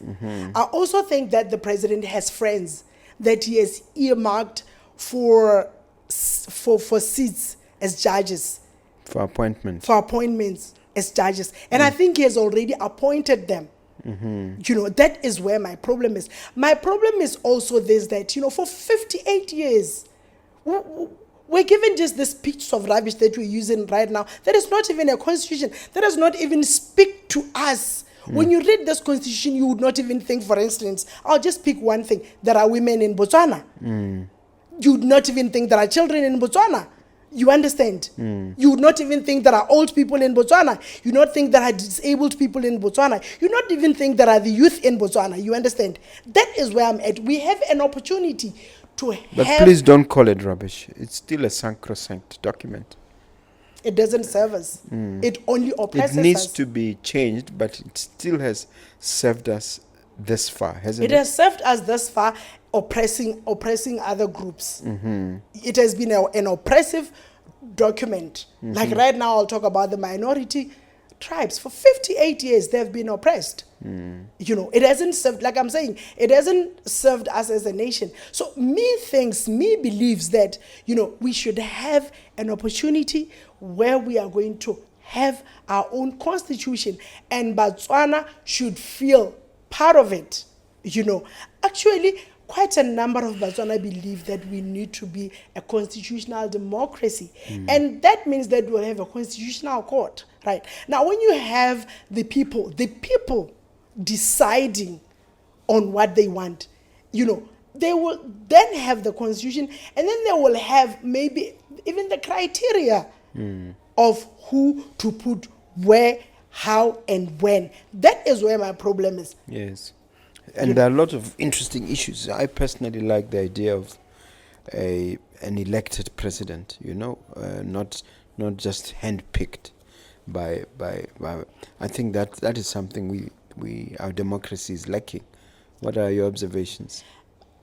I also think that the president has friends that he has earmarked for seats as judges. For appointments as judges. And I think he has already appointed them. You know, that is where my problem is. My problem is also this, that, you know, for 58 years, we're given just this piece of rubbish that we're using right now. That is not even a constitution. That does not even speak to us. When you read this constitution, you would not even think, for instance, I'll just pick one thing. There are women in Botswana. You would not even think there are children in Botswana. You understand? You would not even think there are old people in Botswana. You would not think there are disabled people in Botswana. You would not even think there are the youth in Botswana. You understand? That is where I'm at. We have an opportunity to But please don't call it rubbish. It's still a sacrosanct document. It doesn't serve us. It only oppresses us. It needs to be changed, but it still has served us this far, hasn't it? It has served us thus far, oppressing other groups. It has been an oppressive document. Like right now, I'll talk about the minority tribes. For 58 years, they've been oppressed. You know, it hasn't served, like I'm saying, it hasn't served us as a nation. So me believes that, you know, we should have an opportunity where we are going to have our own constitution, and Botswana should feel part of it. You know, actually, quite a number of Botswana believe that we need to be a constitutional democracy. And that means that we'll have a constitutional court, right? Now, when you have the people deciding on what they want, you know, they will then have the constitution, and then they will have maybe even the criteria of who to put where, how, and when. That is where my problem is. Yes. And there are a lot of interesting issues. I personally like the idea of an elected president, not just handpicked by. I think that is something our democracy is lacking. What are your observations?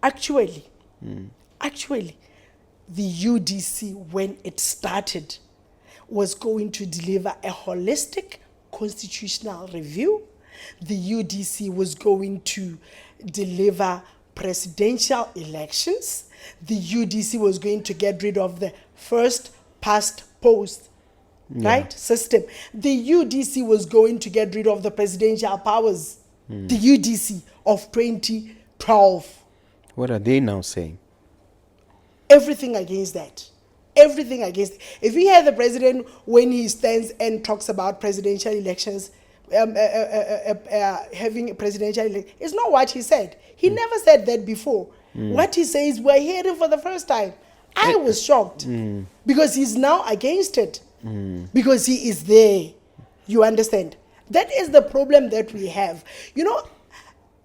Actually, the UDC, when it started, was going to deliver a holistic constitutional review. The UDC was going to deliver presidential elections. The UDC was going to get rid of the first past post right system. The UDC was going to get rid of the presidential powers. The UDC of 2012. What are they now saying? Everything against that. Everything against it. If you hear the president when he stands and talks about presidential elections, having a presidential election, it's not what he said. He never said that before. What he says, we're hearing for the first time. I was shocked because he's now against it because he is there. You understand? That is the problem that we have.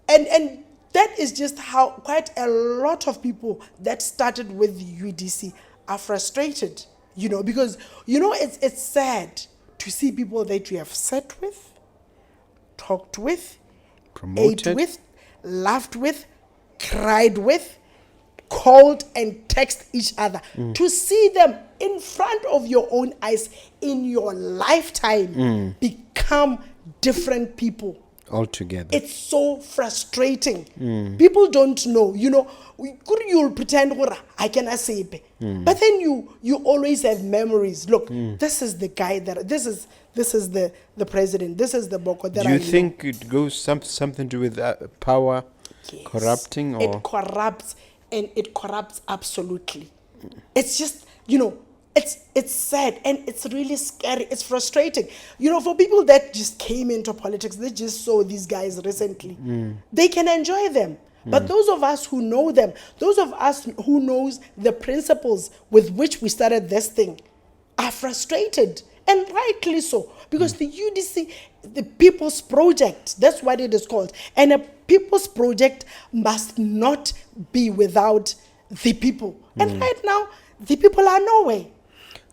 And that is just how quite a lot of people that started with the UDC are frustrated, because, it's sad to see people that you have sat with, talked with, Promoted. ate with, laughed with, cried with, called and text each other, to see them in front of your own eyes in your lifetime become different people. Altogether. It's so frustrating. People don't know. You'll pretend I cannot say it. But then you always have memories. Look, this is the guy this is the president. This is the Boko that Do you think it goes something to do with power corrupting? Or it corrupts, and it corrupts absolutely. It's just, it's sad and it's really scary. It's frustrating. For people that just came into politics, they just saw these guys recently. They can enjoy them. But those of us who know them, those of us who knows the principles with which we started this thing, are frustrated. And rightly so. Because the UDC, the People's Project, that's what it is called. And a People's Project must not be without the people. And right now, the people are nowhere.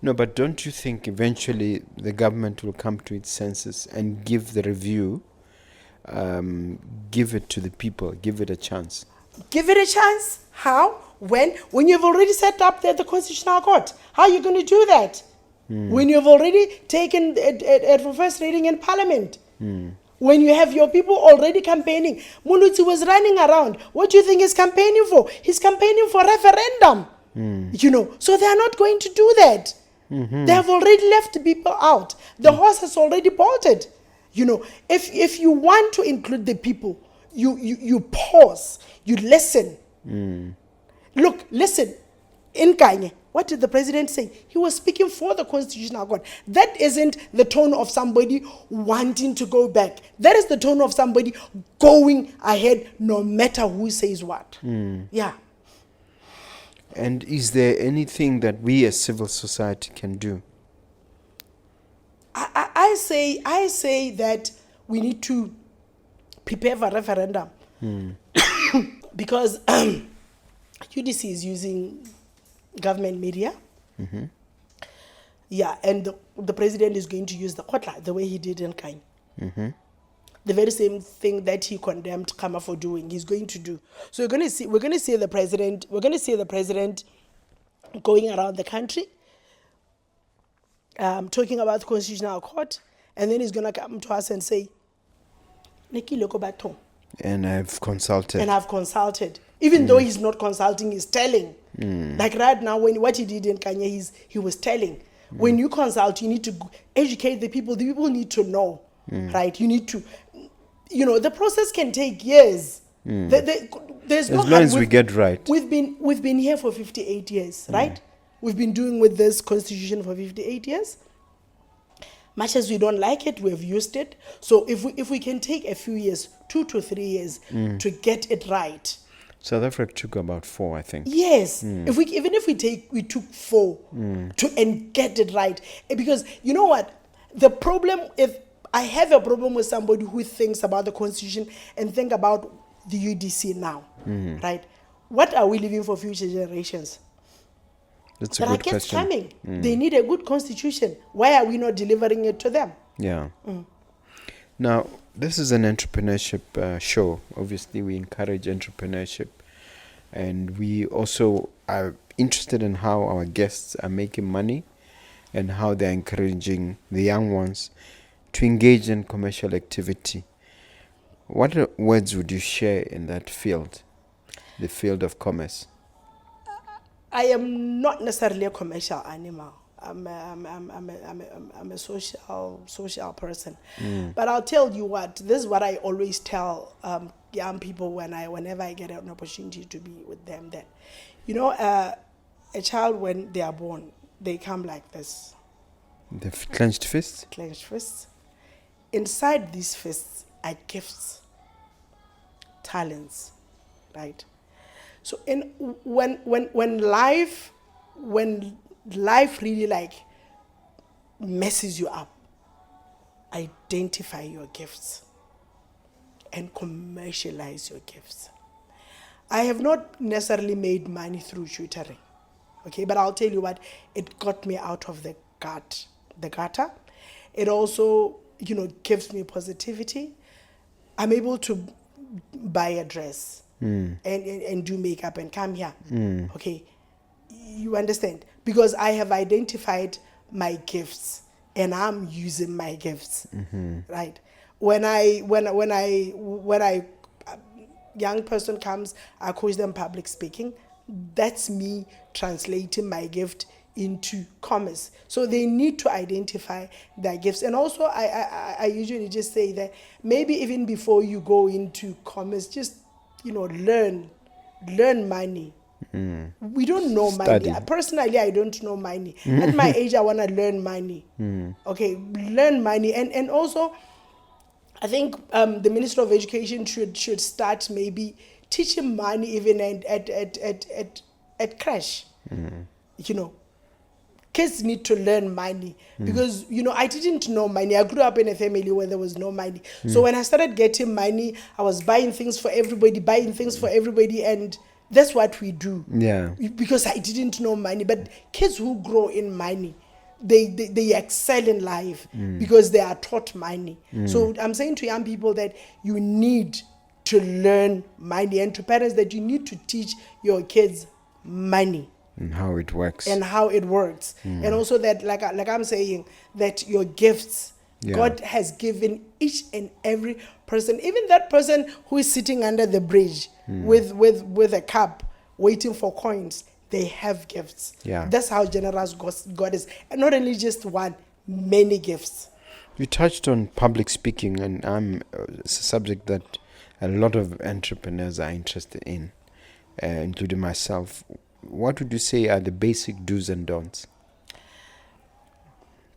No, but don't you think eventually the government will come to its senses and give the review, give it to the people, give it a chance? Give it a chance? How? When you've already set up the Constitutional Court. How are you going to do that? When you've already taken it for first reading in Parliament. When you have your people already campaigning. Muluti was running around. What do you think he's campaigning for? He's campaigning for referendum. So they are not going to do that. They have already left people out. The horse has already bolted. If you want to include the people, you pause, you listen. Look, listen. In Kanye, what did the president say? He was speaking for the Constitutional Court. That isn't the tone of somebody wanting to go back. That is the tone of somebody going ahead no matter who says what. Yeah. And is there anything that we as civil society can do? I say that we need to prepare for referendum. Because UDC is using government media. Yeah, and the president is going to use the Kotla the way he did in Kain. The very same thing that he condemned Kama for doing, he's going to do. So we're going to see the president going around the country, talking about the Constitutional Court, and then he's going to come to us and say, And I've consulted. Even though he's not consulting, he's telling. Like right now, what he did in Kenya, he was telling. When you consult, you need to educate the people. The people need to know, right? You need to, the process can take years. There's as long as we get right. We've been here for 58 years, right? We've been doing with this constitution for 58 years. Much as we don't like it, we have used it. So if we can take a few years, 2 to 3 years, to get it right. South Africa took about 4, I think. Yes. We took 4 and get it right. Because you know what? The problem, if I have a problem with somebody who thinks about the constitution and think about the UDC now, right? What are we leaving for future generations? That's a There are good kids question. coming. They need a good constitution. Why are we not delivering it to them? Yeah. Now, this is an entrepreneurship show. Obviously, we encourage entrepreneurship. And we also are interested in how our guests are making money and how they're encouraging the young ones to engage in commercial activity. What words would you share in that field, the field of commerce? I am not necessarily a commercial animal. I'm a social person. But I'll tell you what, this is what I always tell young people whenever I get an opportunity to be with them, that, a child, when they are born, they come like this. The clenched fist? Clenched fists. Inside these fists are gifts, talents, right? So when life really like messes you up, identify your gifts and commercialize your gifts. I have not necessarily made money through tutoring, okay, but I'll tell you what, it got me out of the gutter. It also, gives me positivity. I'm able to buy a dress and do makeup and come here. Okay, you understand? Because I have identified my gifts and I'm using my gifts, right? When I young person comes, I coach them public speaking. That's me translating my gift into commerce. So they need to identify their gifts. And also I usually just say that maybe even before you go into commerce, just learn money. We don't know Study. money. Personally, I don't know money. At my age, I want to learn money. Okay, learn money. And also, I think the Minister of Education should start maybe teaching money even at crash. Kids need to learn money because, I didn't know money. I grew up in a family where there was no money. So when I started getting money, I was buying things for everybody, and that's what we do. Yeah. Because I didn't know money. But kids who grow in money, they excel in life because they are taught money. So I'm saying to young people that you need to learn money, and to parents that you need to teach your kids money. And how it works. And also that, like I'm saying, that your gifts, God has given each and every person, even that person who is sitting under the bridge with a cup waiting for coins, they have gifts. Yeah. That's how generous God is. And not only just one, many gifts. You touched on public speaking, and it's a subject that a lot of entrepreneurs are interested in, including myself. What would you say are the basic do's and don'ts?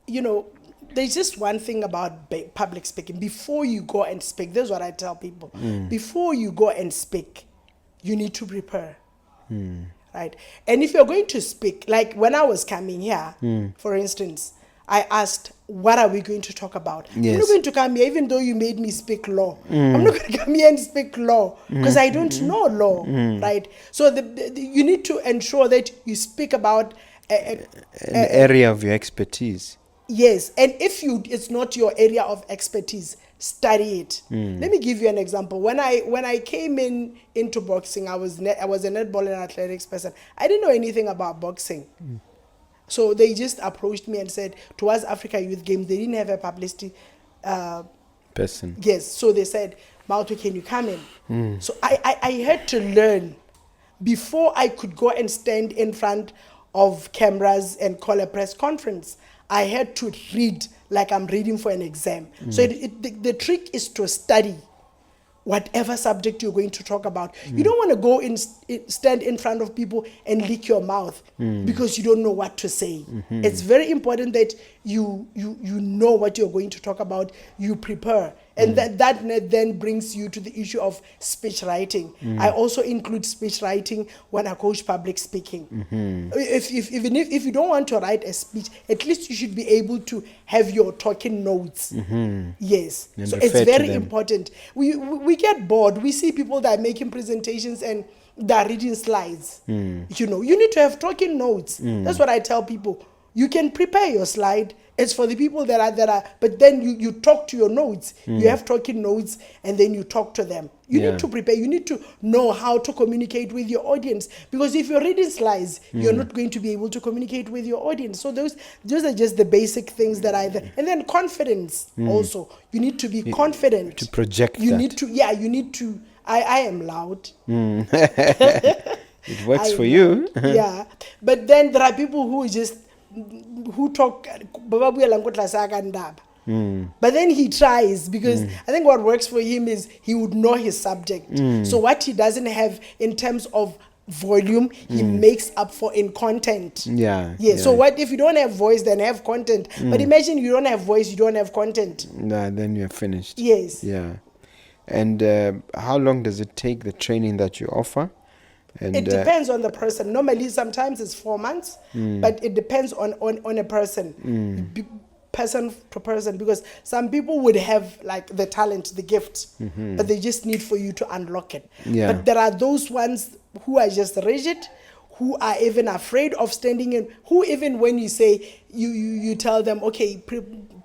There's just one thing about public speaking. Before you go and speak, this is what I tell people. Before you go and speak, you need to prepare. Right? And if you're going to speak, like when I was coming here, for instance, I asked, what are we going to talk about? Yes. I'm not going to come here, even though you made me speak law. I'm not going to come here and speak law because I don't know law, right? So you need to ensure that you speak about an area of your expertise. Yes, and if it's not your area of expertise, study it. Let me give you an example. When I came into boxing, I was a netball and athletics person. I didn't know anything about boxing. So they just approached me and said, towards Africa Youth Games, they didn't have a publicity person. Yes, so they said, Mmaotho, can you come in? So I had to learn before I could go and stand in front of cameras and call a press conference. I had to read like I'm reading for an exam. So the trick is to study whatever subject you're going to talk about. You don't want to go and stand in front of people and lick your mouth because you don't know what to say. It's very important that you know what you're going to talk about, you prepare, And that then brings you to the issue of speech writing. I also include speech writing when I coach public speaking. Even if you don't want to write a speech, at least you should be able to have your talking notes. Yes. And so refer it's to very them. important. We get bored. We see people that are making presentations and they're reading slides. You know, you need to have talking notes. That's what I tell people. You can prepare your slide. It's for the people that are, but then you talk to your notes. You have talking notes and then you talk to them. You need to prepare. You need to know how to communicate with your audience, because if you're reading slides, you're not going to be able to communicate with your audience. So those are just the basic things that I, and then confidence also. You need to be confident. To project you that. need to, yeah, you need to, I am loud. It works for you. Yeah. But then there are people who talk, but then he tries, because I think what works for him is he would know his subject. So what he doesn't have in terms of volume, he makes up for in content. Yeah. So what if you don't have voice, then have content? But imagine you don't have voice, you don't have content. Nah, then you're finished. Yes. Yeah. And how long does it take, the training that you offer? And it depends on the person. Normally, sometimes it's 4 months, but it depends on a person, person to person, because some people would have like the talent, the gift, but they just need for you to unlock it. Yeah. But there are those ones who are just rigid, who are even afraid of standing in, who even when you say, you tell them, okay,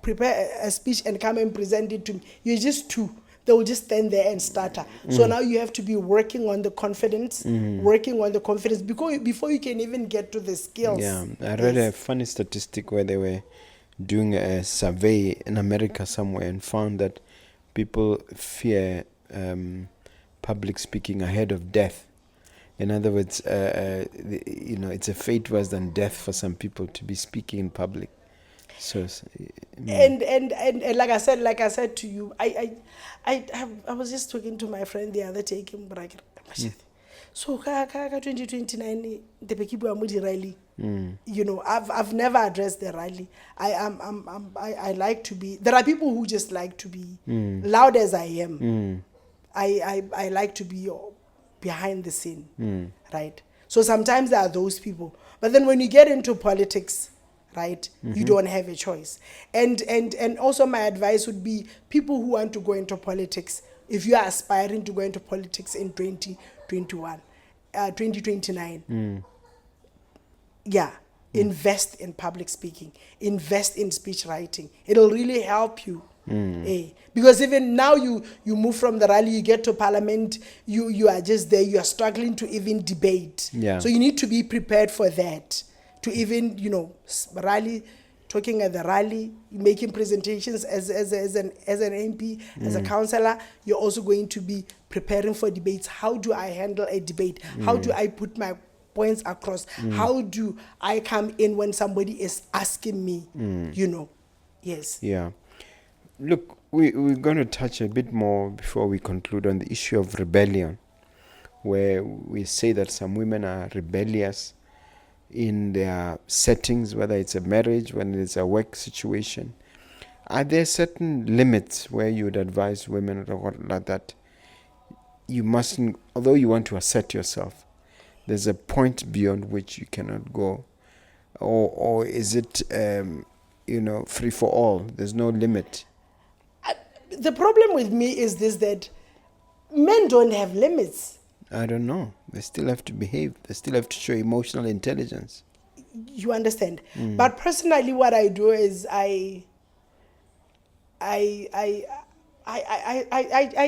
prepare a speech and come and present it to me, you're just too. They will just stand there and stutter. So now you have to be working on the confidence, before you can even get to the skills. Yeah, I read a funny statistic where they were doing a survey in America somewhere and found that people fear public speaking ahead of death. In other words, it's a fate worse than death for some people to be speaking in public. So, and like I said to you, I was just talking to my friend the other day. So 2029 the rally. You know, I've never addressed the rally. I like to be. There are people who just like to be loud as I am. I like to be behind the scene, right? So sometimes there are those people, but then when you get into politics, right, you don't have a choice. And also my advice would be, people who want to go into politics, if you are aspiring to go into politics in 2029, invest in public speaking, invest in speech writing. It'll really help you. Because even now you move from the rally, you get to parliament, you are just there, you are struggling to even debate. So you need to be prepared for that. To even, rally, talking at the rally, making presentations as an MP, as a councillor, you're also going to be preparing for debates. How do I handle a debate? How do I put my points across? How do I come in when somebody is asking me, Yes. Yeah. Look, we're going to touch a bit more before we conclude on the issue of rebellion, where we say that some women are rebellious in their settings, whether it's a marriage, when it's a work situation. Are there certain limits where you would advise women like that you mustn't, although you want to assert yourself, there's a point beyond which you cannot go? Or is it, free for all? There's no limit. The problem with me is this, that men don't have limits. I don't know. They still have to behave. They still have to show emotional intelligence. You understand? But personally, what I do is I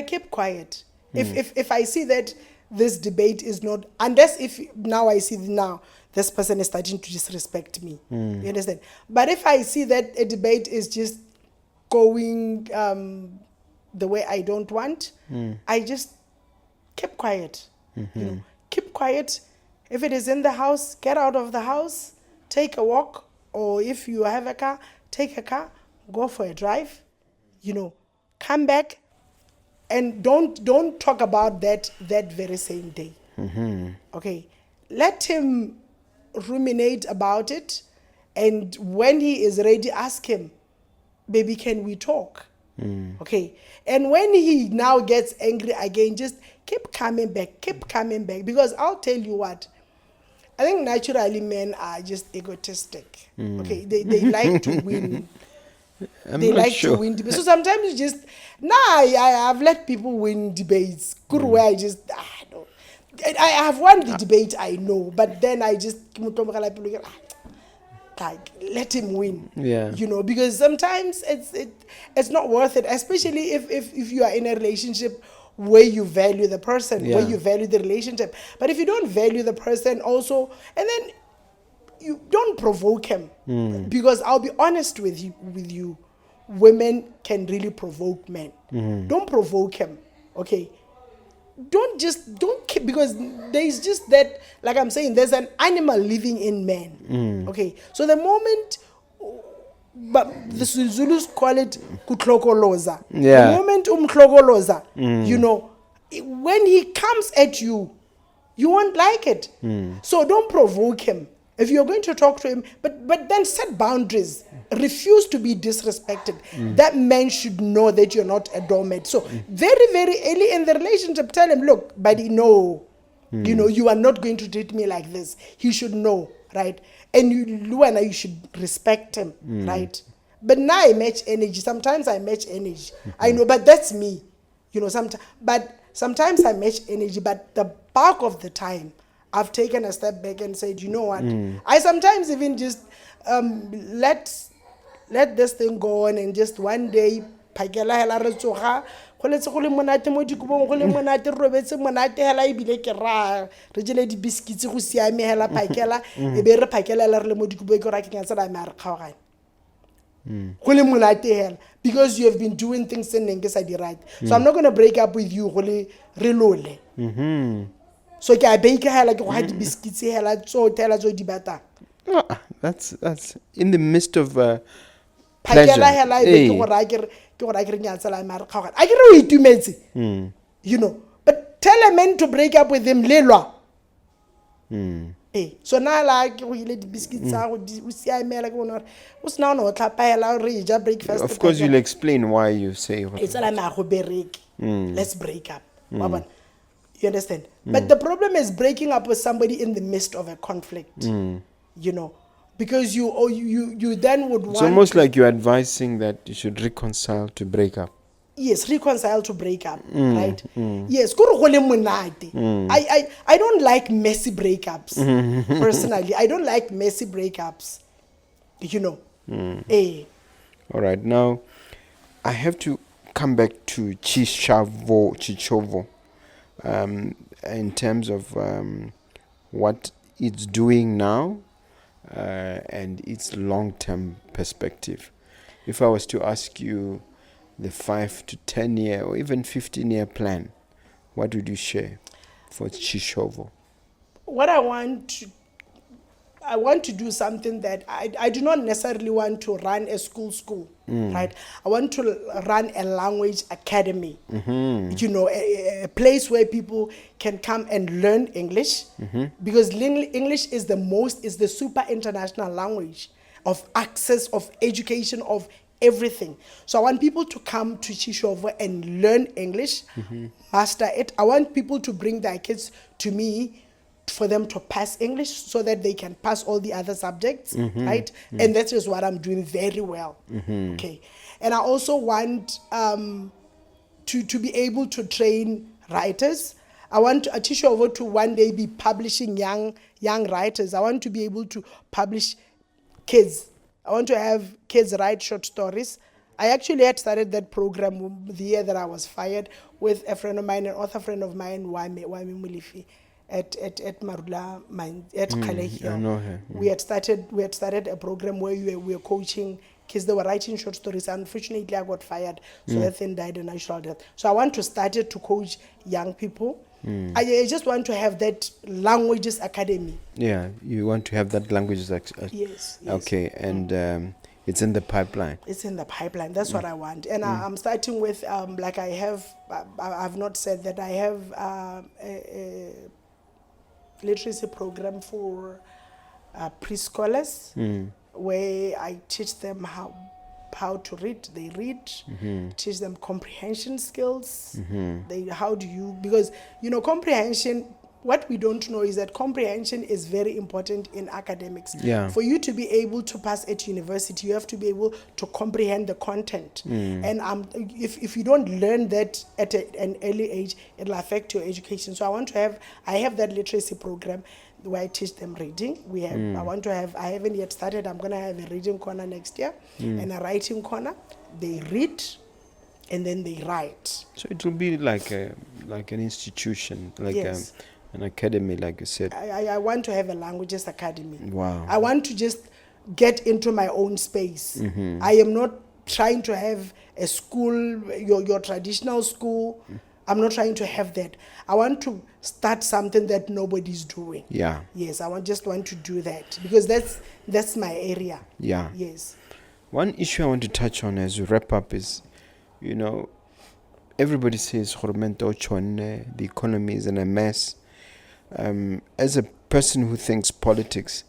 keep quiet. If I see that this debate is not, unless if now I see this person is starting to disrespect me. You understand? But if I see that a debate is just going the way I don't want, I just keep quiet. Keep quiet. If it is in the house, get out of the house, take a walk, or if you have a car, take a car, go for a drive, come back, and don't talk about that very same day. Okay, let him ruminate about it, and when he is ready, ask him, baby, can we talk? Okay. And when he now gets angry again, just keep coming back, because I'll tell you what, I think naturally men are just egotistic. Okay, they like to win. I'm not sure. To win debates. So sometimes you just I've let people win debates. Good where I just no. I have won the debate, I know, but then I just like let him win. Yeah. You know, because sometimes it's not worth it, especially if you are in a relationship where you value the person, where Yeah. you value the relationship. But if you don't value the person also, and then you don't provoke him, because I'll be honest with you, women can really provoke men. Don't provoke him, okay? Don't keep, because there's just that, like I'm saying, there's an animal living in men. Okay, so the moment, but the Zulus call it kutlokoloza. Yeah. The moment umtlokoloza, you know, when he comes at you, you won't like it. So don't provoke him. If you're going to talk to him, but then set boundaries. Refuse to be disrespected. That man should know that you're not a doormat. So very, very early in the relationship, tell him, look, buddy, no. You know, you are not going to treat me like this. He should know, right? And you, Luana, you should respect him, right? But now I match energy. Sometimes I match energy. I know, but that's me. You know, sometimes I match energy, but the bulk of the time, I've taken a step back and said, you know what? I sometimes even just let this thing go on, and just one day, phakela hela re tsoga go letse go le monate mo dikobong go le monate re robetse monate hela ebile ke ra re jele di biscuits go siame hela phakela e be re phakela le re le mo dikobong ke ra ke nyatsa la mare kgaogane go le monate hela, because you have been doing things in neng ke sa di right. So I'm not going to break up with you go le re lole. So ke a bake hela ke go ha di biscuits hela tso tela tso di batang. That's in the midst of phakela pleasure. hela e be ke go ra ke re nyatsa la mare kgaogane a ke re o itumetse. You know, but tell a man to break up with him lelwa. So now like go ile di biscuits tsa go di o siamela ke bona o sna ona o tlhapaela re ja breakfast. Of course, you'll explain why you say what. It's like go bereke. Let's break up. You understand? But the problem is breaking up with somebody in the midst of a conflict. You know, because you then would want. It's almost like you're advising that you should reconcile to break up. Yes, reconcile to break up, right? Yes, I don't like messy breakups. Personally, I don't like messy breakups. You know. All right, now I have to come back to Chichovo, in terms of what it's doing now and its long-term perspective. If I was to ask you the 5 to 10 year or even 15-year plan, what would you share for Chisovo? What I want to do something that I do not necessarily want to run a school, right? I want to run a language academy, you know, a place where people can come and learn English, because English is the super international language of access, of education, of everything. So I want people to come to Chisovo and learn English, master it. I want people to bring their kids to me for them to pass English so that they can pass all the other subjects, right? And that is what I'm doing very well. Okay. And I also want to be able to train writers. I want Chisovo to one day be publishing young writers. I want to be able to publish kids. I want to have kids write short stories. I actually had started that program the year that I was fired with a friend of mine, an author friend of mine, Wami Mulifi, at Marula Mine at Kalehi. I know her. We had started a program where we were coaching kids. They were writing short stories. Unfortunately, I got fired, so that thing died a natural death. So I want to start it to coach young people. I just want to have that languages academy. Yeah, you want to have that languages. Yes. Okay, and it's in the pipeline. It's in the pipeline. That's what I want. And I'm starting with, like I've not said that I have a literacy program for preschoolers where I teach them how how to read, they read. Teach them comprehension skills. Because, comprehension, what we don't know is that comprehension is very important in academics. Yeah. For you to be able to pass at university, you have to be able to comprehend the content. And if you don't learn that at an early age, it'll affect your education. So I have that literacy program where I teach them reading. I haven't yet started. I'm going to have a reading corner next year and a writing corner. They read and then they write. So it will be like an institution, like Yes. an academy, like you said. I want to have a languages academy. Wow. I want to just get into my own space. I am not trying to have a school, your traditional school. I'm not trying to have that. I want to start something that nobody's doing. Yeah. Yes, just want to do that because that's my area. Yeah. Yes. One issue I want to touch on as we wrap up is, everybody says the economy is in a mess. As a person who thinks politics,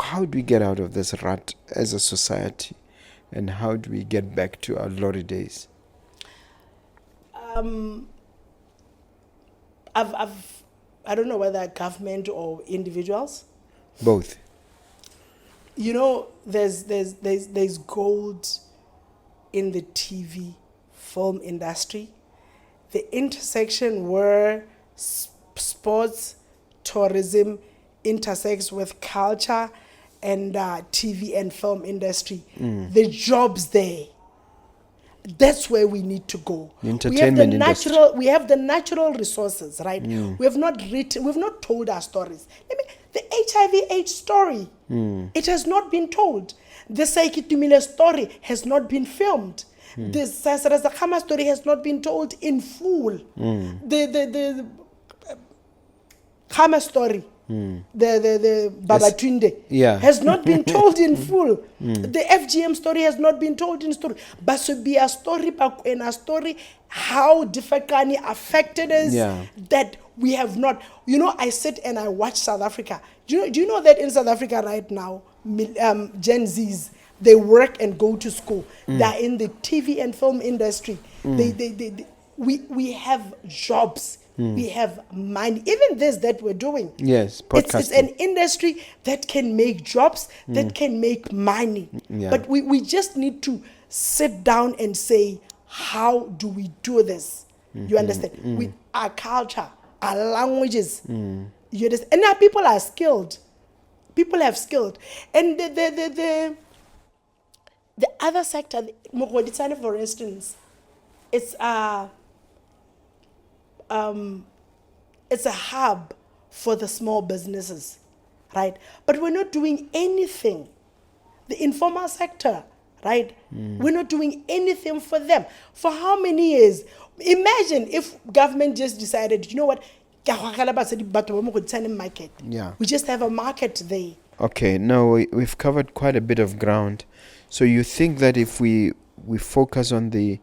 how do we get out of this rut as a society, and how do we get back to our glory days? I don't know whether government or individuals. Both. There's gold in the TV film industry. The intersection where sports, tourism intersects with culture and TV and film industry. The jobs there. That's where we need to go. The entertainment industry. We have the natural resources, right? We have not told our stories. The HIV/AIDS story, it has not been told. The Saikitumile story has not been filmed. The Sasrazakama story has not been told in full. The Kama story, the Babatunde, has not been told in full. The FGM story has not been told in story. But should be a story, how Difakani affected us, that we have not. I sit and I watch South Africa. Do you know that in South Africa right now, Gen Zs, they work and go to school. They're in the TV and film industry. We have jobs. We have money. Even this that we're doing. Yes, podcasting. It's an industry that can make jobs, that can make money. Yeah. But we just need to sit down and say, how do we do this? You understand? With our culture, our languages. You understand? And now people are skilled. People have skilled. And the other sector, Mogobe, for instance, it's a hub for the small businesses, right? But we're not doing anything. The informal sector, right? We're not doing anything for them. For how many years? Imagine if government just decided, you know what? Market. Yeah. We just have a market there. Okay, now we've covered quite a bit of ground. So you think that if we focus on the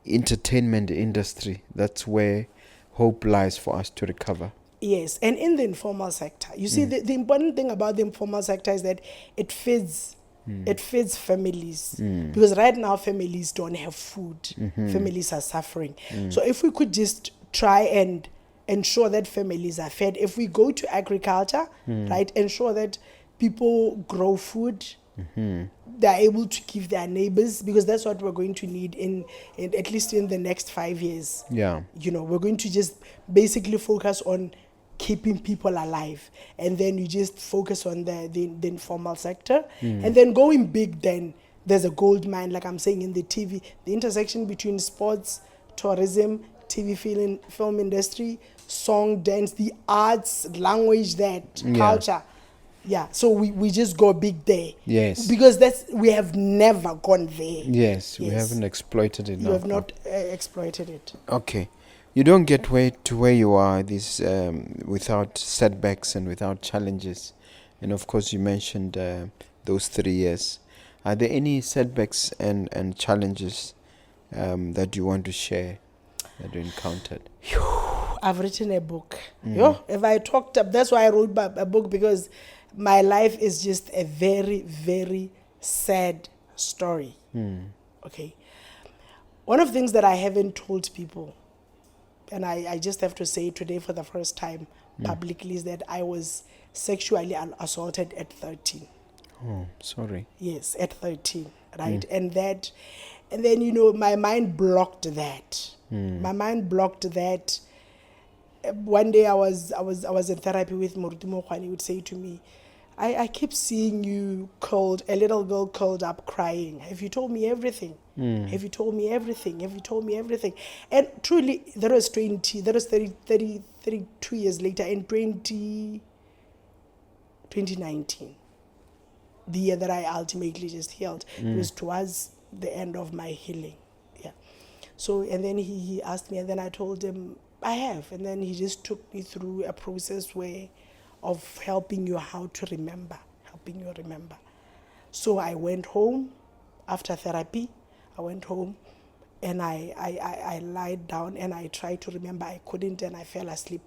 entertainment industry, that's where hope lies for us to recover? Yes, and in the informal sector, you see, the important thing about the informal sector is that it feeds families, because right now families don't have food. Families are suffering. So if we could just try and ensure that families are fed, if we go to agriculture, right, ensure that people grow food, they're able to give their neighbors, because that's what we're going to need in at least in the next 5 years. Yeah. We're going to just basically focus on keeping people alive, and then you just focus on the informal sector, and then going big. Then there's a gold mine, like I'm saying, in the TV, the intersection between sports, tourism, TV, film industry, song, dance, the arts, language, culture. Yeah, so we just go big there. Yes. Because we have never gone there. Yes, we haven't exploited it. You have not exploited it. Okay. You don't get to where you are without setbacks and without challenges. And of course, you mentioned those 3 years. Are there any setbacks and challenges that you want to share that you encountered? I've written a book. If I talked up, that's why I wrote a book, because my life is just a very, very sad story. Okay. One of the things that I haven't told people, and I just have to say today for the first time publicly, is that I was sexually assaulted at 13. Oh, sorry. Yes, at 13, right? And then, you know, my mind blocked that. My mind blocked that. One day I was in therapy with Lerumo, and he would say to me, I keep seeing you curled, a little girl curled up crying. Have you told me everything? Have you told me everything? Have you told me everything? And truly, that was 32 years later, in 2019, the year that I ultimately just healed. It was towards the end of my healing. Yeah. So, and then he asked me, and then I told him, I have. And then he just took me through a process of helping you how to remember, helping you remember. So I went home after therapy. I went home and I lied down and I tried to remember. I couldn't, and I fell asleep.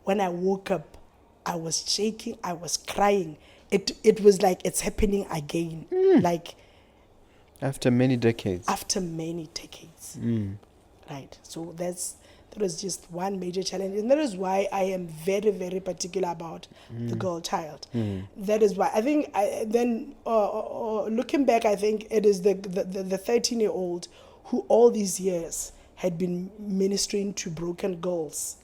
When I woke up, I was shaking, I was crying. It was like it's happening again. Like After many decades. after many decades. Right. So that was just one major challenge. And that is why I am very, very particular about the girl child. That is why I think looking back, I think it is the 13-year-old who all these years had been ministering to broken girls.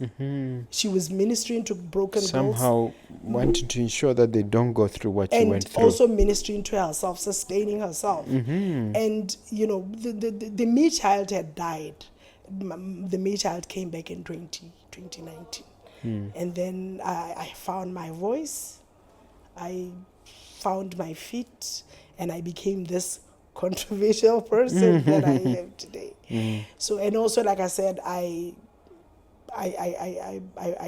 She was ministering to broken girls. Somehow wanting to ensure that they don't go through what you went And through. also ministering to herself, sustaining herself. And, you know, the me child had died. The me child came back in 2019. And then I found my voice. I found my feet. And I became this controversial person that I am today. So, and also, like I said, I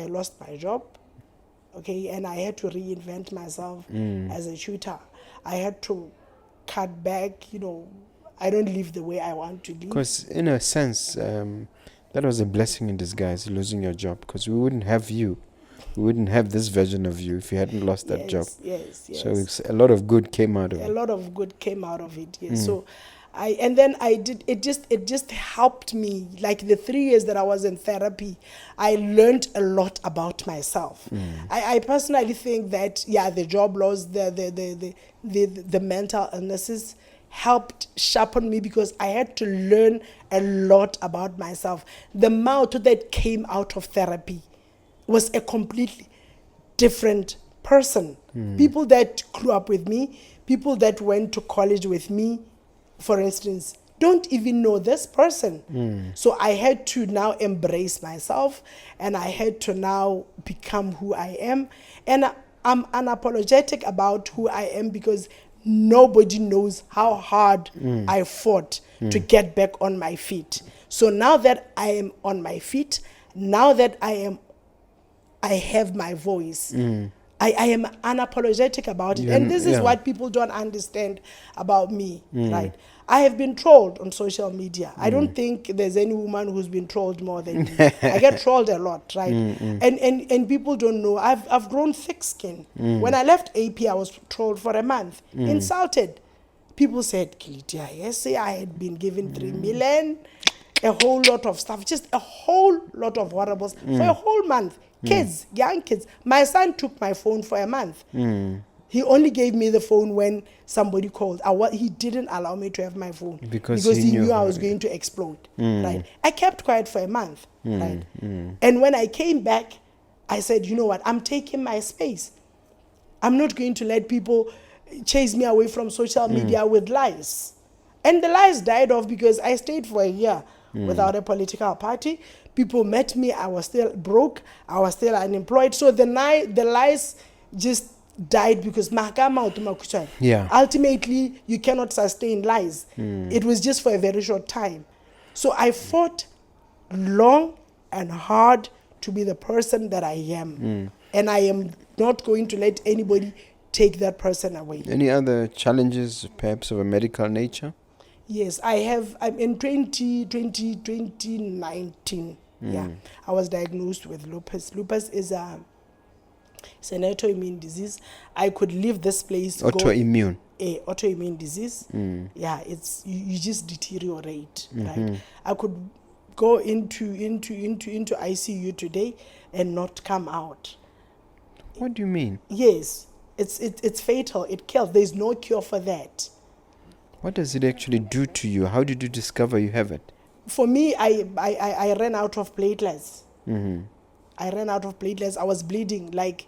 lost my job. Okay, and I had to reinvent myself as a tutor. I had to cut back, you know, I don't live the way I want to live. Because in a sense, that was a blessing in disguise, losing your job. Because we wouldn't have you. We wouldn't have this version of you if you hadn't lost that job. Yes. So a lot of good came out of it. A lot of good came out of it, yes. So it just helped me. Like the 3 years that I was in therapy, I learned a lot about myself. I personally think that, the job loss, the mental illnesses helped sharpen me because I had to learn a lot about myself. The Mmaotho that came out of therapy was a completely different person. People that grew up with me, people that went to college with me, for instance, don't even know this person. So I had to now embrace myself, and I had to now become who I am. And I'm unapologetic about who I am because nobody knows how hard I fought to get back on my feet. So now that I am on my feet, now that I have my voice, I am unapologetic about it. And this is what people don't understand about me, right? I have been trolled on social media. I don't think there's any woman who's been trolled more than me. I get trolled a lot, right? And people don't know. I've grown thick skin. When I left AP, I was trolled for a month, insulted. People said, Kilitia, yes, I had been given 3 million, a whole lot of stuff, just a whole lot of horribles for a whole month. Kids, young kids. My son took my phone for a month. He only gave me the phone when somebody called. He didn't allow me to have my phone because he knew I was going to explode. Right? I kept quiet for a month. Right? And when I came back, I said, you know what? I'm taking my space. I'm not going to let people chase me away from social media with lies. And the lies died off because I stayed for a year without a political party. People met me. I was still broke. I was still unemployed. So the lies just died because ultimately you cannot sustain lies. It was just for a very short time. So I fought long and hard to be the person that I am. And I am not going to let anybody take that person away. Any other challenges, perhaps of a medical nature? Yes, I have. In 2019, I was diagnosed with lupus. Lupus is It's an autoimmune disease. I could leave this place. Autoimmune. Autoimmune disease. Yeah, it's you just deteriorate, right? I could go into ICU today and not come out. What do you mean? Yes, it's fatal. It kills. There's no cure for that. What does it actually do to you? How did you discover you have it? For me, I ran out of platelets. I ran out of platelets. I was bleeding, like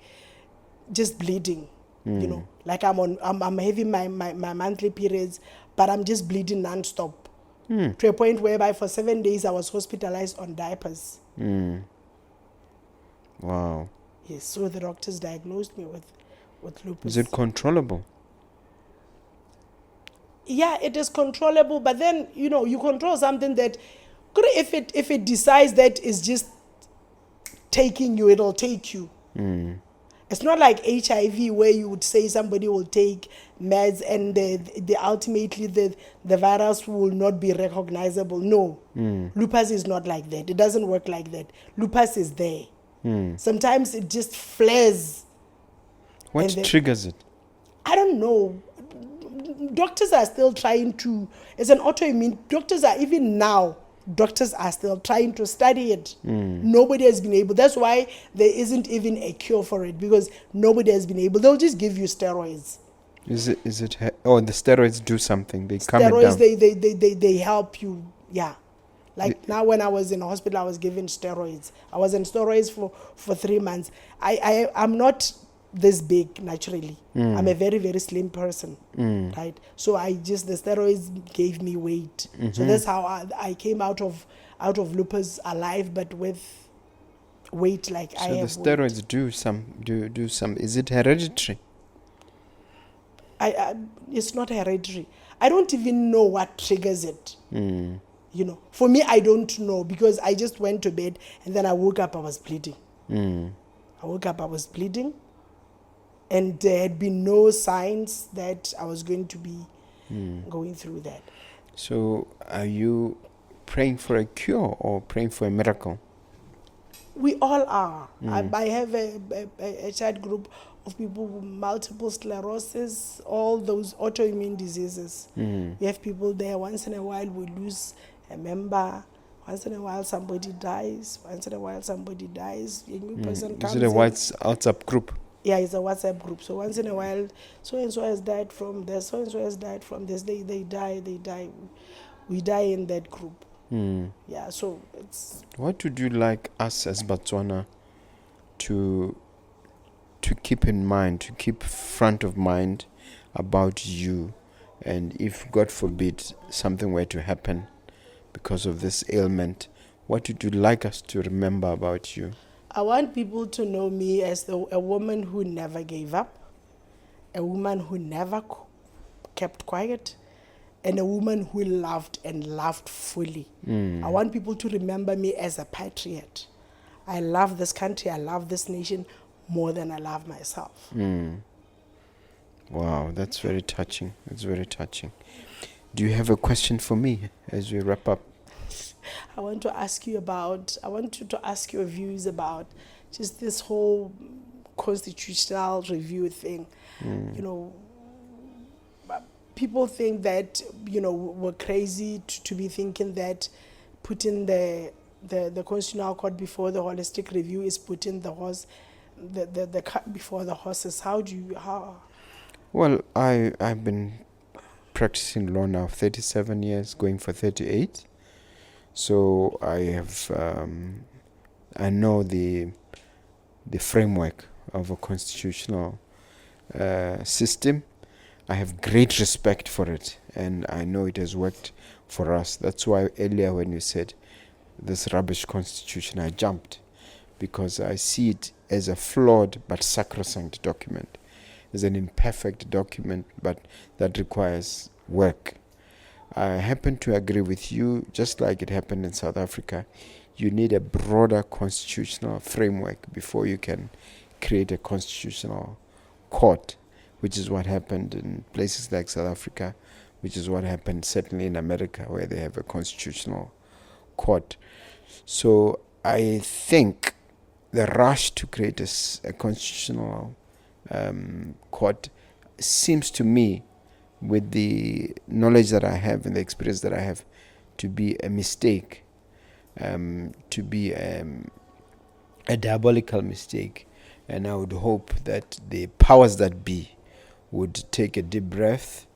just bleeding. You know, like I'm having my monthly periods, but I'm just bleeding nonstop. To a point whereby for 7 days I was hospitalized on diapers. Wow. Yes, so the doctors diagnosed me with lupus. Is it controllable? Yeah, it is controllable, but then, you know, you control something that, if it decides that it's just taking you, it'll take you. It's not like HIV where you would say somebody will take meds and the ultimately the virus will not be recognizable. No, lupus is not like that. It doesn't work like that. Lupus is there. Sometimes it just flares. What triggers it? I don't know. Doctors are still trying to, it's an autoimmune, doctors are still trying to study it. Nobody has been able. That's why there isn't even a cure for it, because nobody has been able. They'll just give you steroids. Is it the steroids do something? They calm it down. They help you. Yeah. Like now when I was in hospital, I was given steroids. I was on steroids for 3 months. I'm not this big naturally. I'm a very, very slim person, right? So the steroids gave me weight. So that's how I came out of lupus alive, but with weight like I have. So the steroids do some. Is it hereditary? It's not hereditary. I don't even know what triggers it. You know, for me, I don't know, because I just went to bed and then I woke up, I was bleeding. And there had been no signs that I was going to be going through that. So are you praying for a cure or praying for a miracle? We all are. I have a chat group of people with multiple sclerosis, all those autoimmune diseases. We have people there. Once in a while we lose a member. Once in a while somebody dies. A new person comes in. Is it a WhatsApp group? Yeah, it's a WhatsApp group. So once in a while, so-and-so has died from this, so-and-so has died from this. They die. We die in that group. Yeah, so it's... What would you like us as Botswana to keep in mind, to keep front of mind about you? And if, God forbid, something were to happen because of this ailment, what would you like us to remember about you? I want people to know me as a woman who never gave up, a woman who never kept quiet, and a woman who loved and loved fully. I want people to remember me as a patriot. I love this country, I love this nation more than I love myself. Wow, that's very touching. That's very touching. Do you have a question for me as we wrap up? I want to ask you to ask your views about just this whole constitutional review thing. You know, people think that, you know, we're crazy to be thinking that putting the Constitutional Court before the holistic review is putting the cart before the horses. How? Well, I've been practicing law now 37 years, going for 38. So I have, I know the framework of a constitutional system. I have great respect for it, and I know it has worked for us. That's why earlier when you said this rubbish constitution, I jumped, because I see it as a flawed but sacrosanct document, as an imperfect document, but that requires work. I happen to agree with you, just like it happened in South Africa. You need a broader constitutional framework before you can create a constitutional court, which is what happened in places like South Africa, which is what happened certainly in America, where they have a constitutional court. So I think the rush to create a constitutional court seems to me, with the knowledge that I have and the experience that I have, to be a mistake, to be a diabolical mistake. And I would hope that the powers that be would take a deep breath,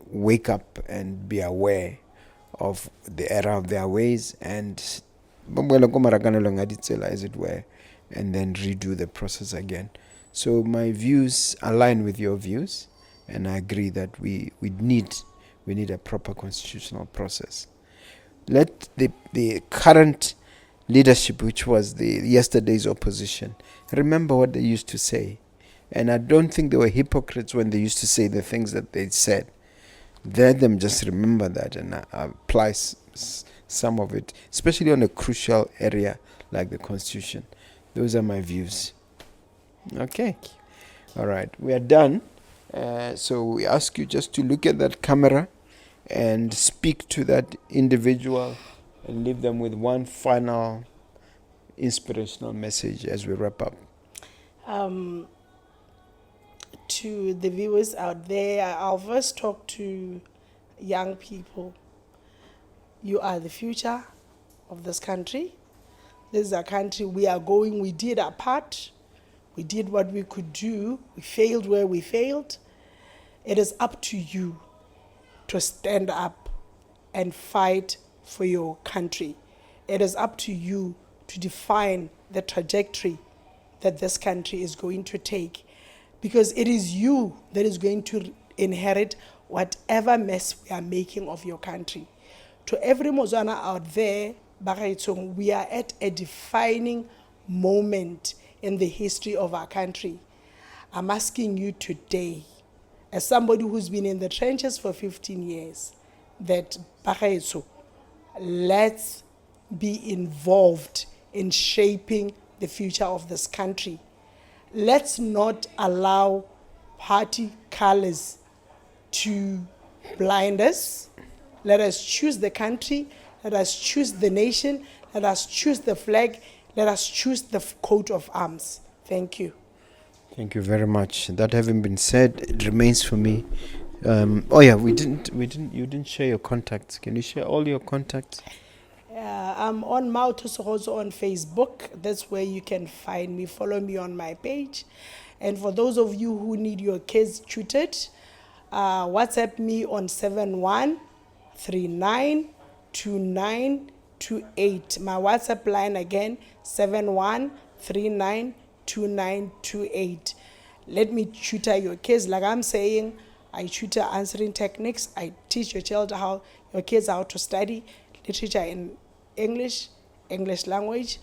wake up and be aware of the error of their ways, and as it were, and then redo the process again. So my views align with your views, and I agree that we need a proper constitutional process. Let the current leadership, which was the yesterday's opposition, remember what they used to say. And I don't think they were hypocrites when they used to say the things that they said. Let them just remember that and apply some of it, especially on a crucial area like the Constitution. Those are my views. Okay. All right. We are done. So we ask you just to look at that camera and speak to that individual and leave them with one final inspirational message as we wrap up. To the viewers out there, I'll first talk to young people. You are the future of this country. This is a country we are going. We did our part. We did what we could do. We failed where we failed. It is up to you to stand up and fight for your country. It is up to you to define the trajectory that this country is going to take, because it is you that is going to inherit whatever mess we are making of your country. To every Mozwana out there, we are at a defining moment in the history of our country. I'm asking you today, as somebody who's been in the trenches for 15 years, that let's be involved in shaping the future of this country. Let's not allow party colors to blind us. Let us choose the country. Let us choose the nation. Let us choose the flag. Let us choose the coat of arms. Thank you. Thank you very much. That having been said, it remains for me. You didn't share your contacts. Can you share all your contacts? I'm on Mmaotho Segotso on Facebook. That's where you can find me. Follow me on my page. And for those of you who need your kids tutored, WhatsApp me on 71392928. My WhatsApp line again, 71392928. Let me tutor your kids. Like I'm saying, I tutor answering techniques. I teach your kids how to study literature in English language,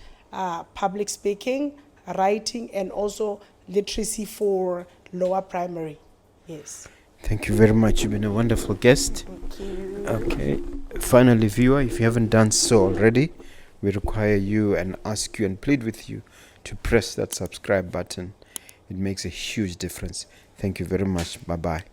public speaking, writing, and also literacy for lower primary. Yes. Thank you very much. You've been a wonderful guest. Thank you. Okay. Finally, viewer, if you haven't done so already, we require you and ask you and plead with you to press that subscribe button. It makes a huge difference. Thank you very much. Bye-bye.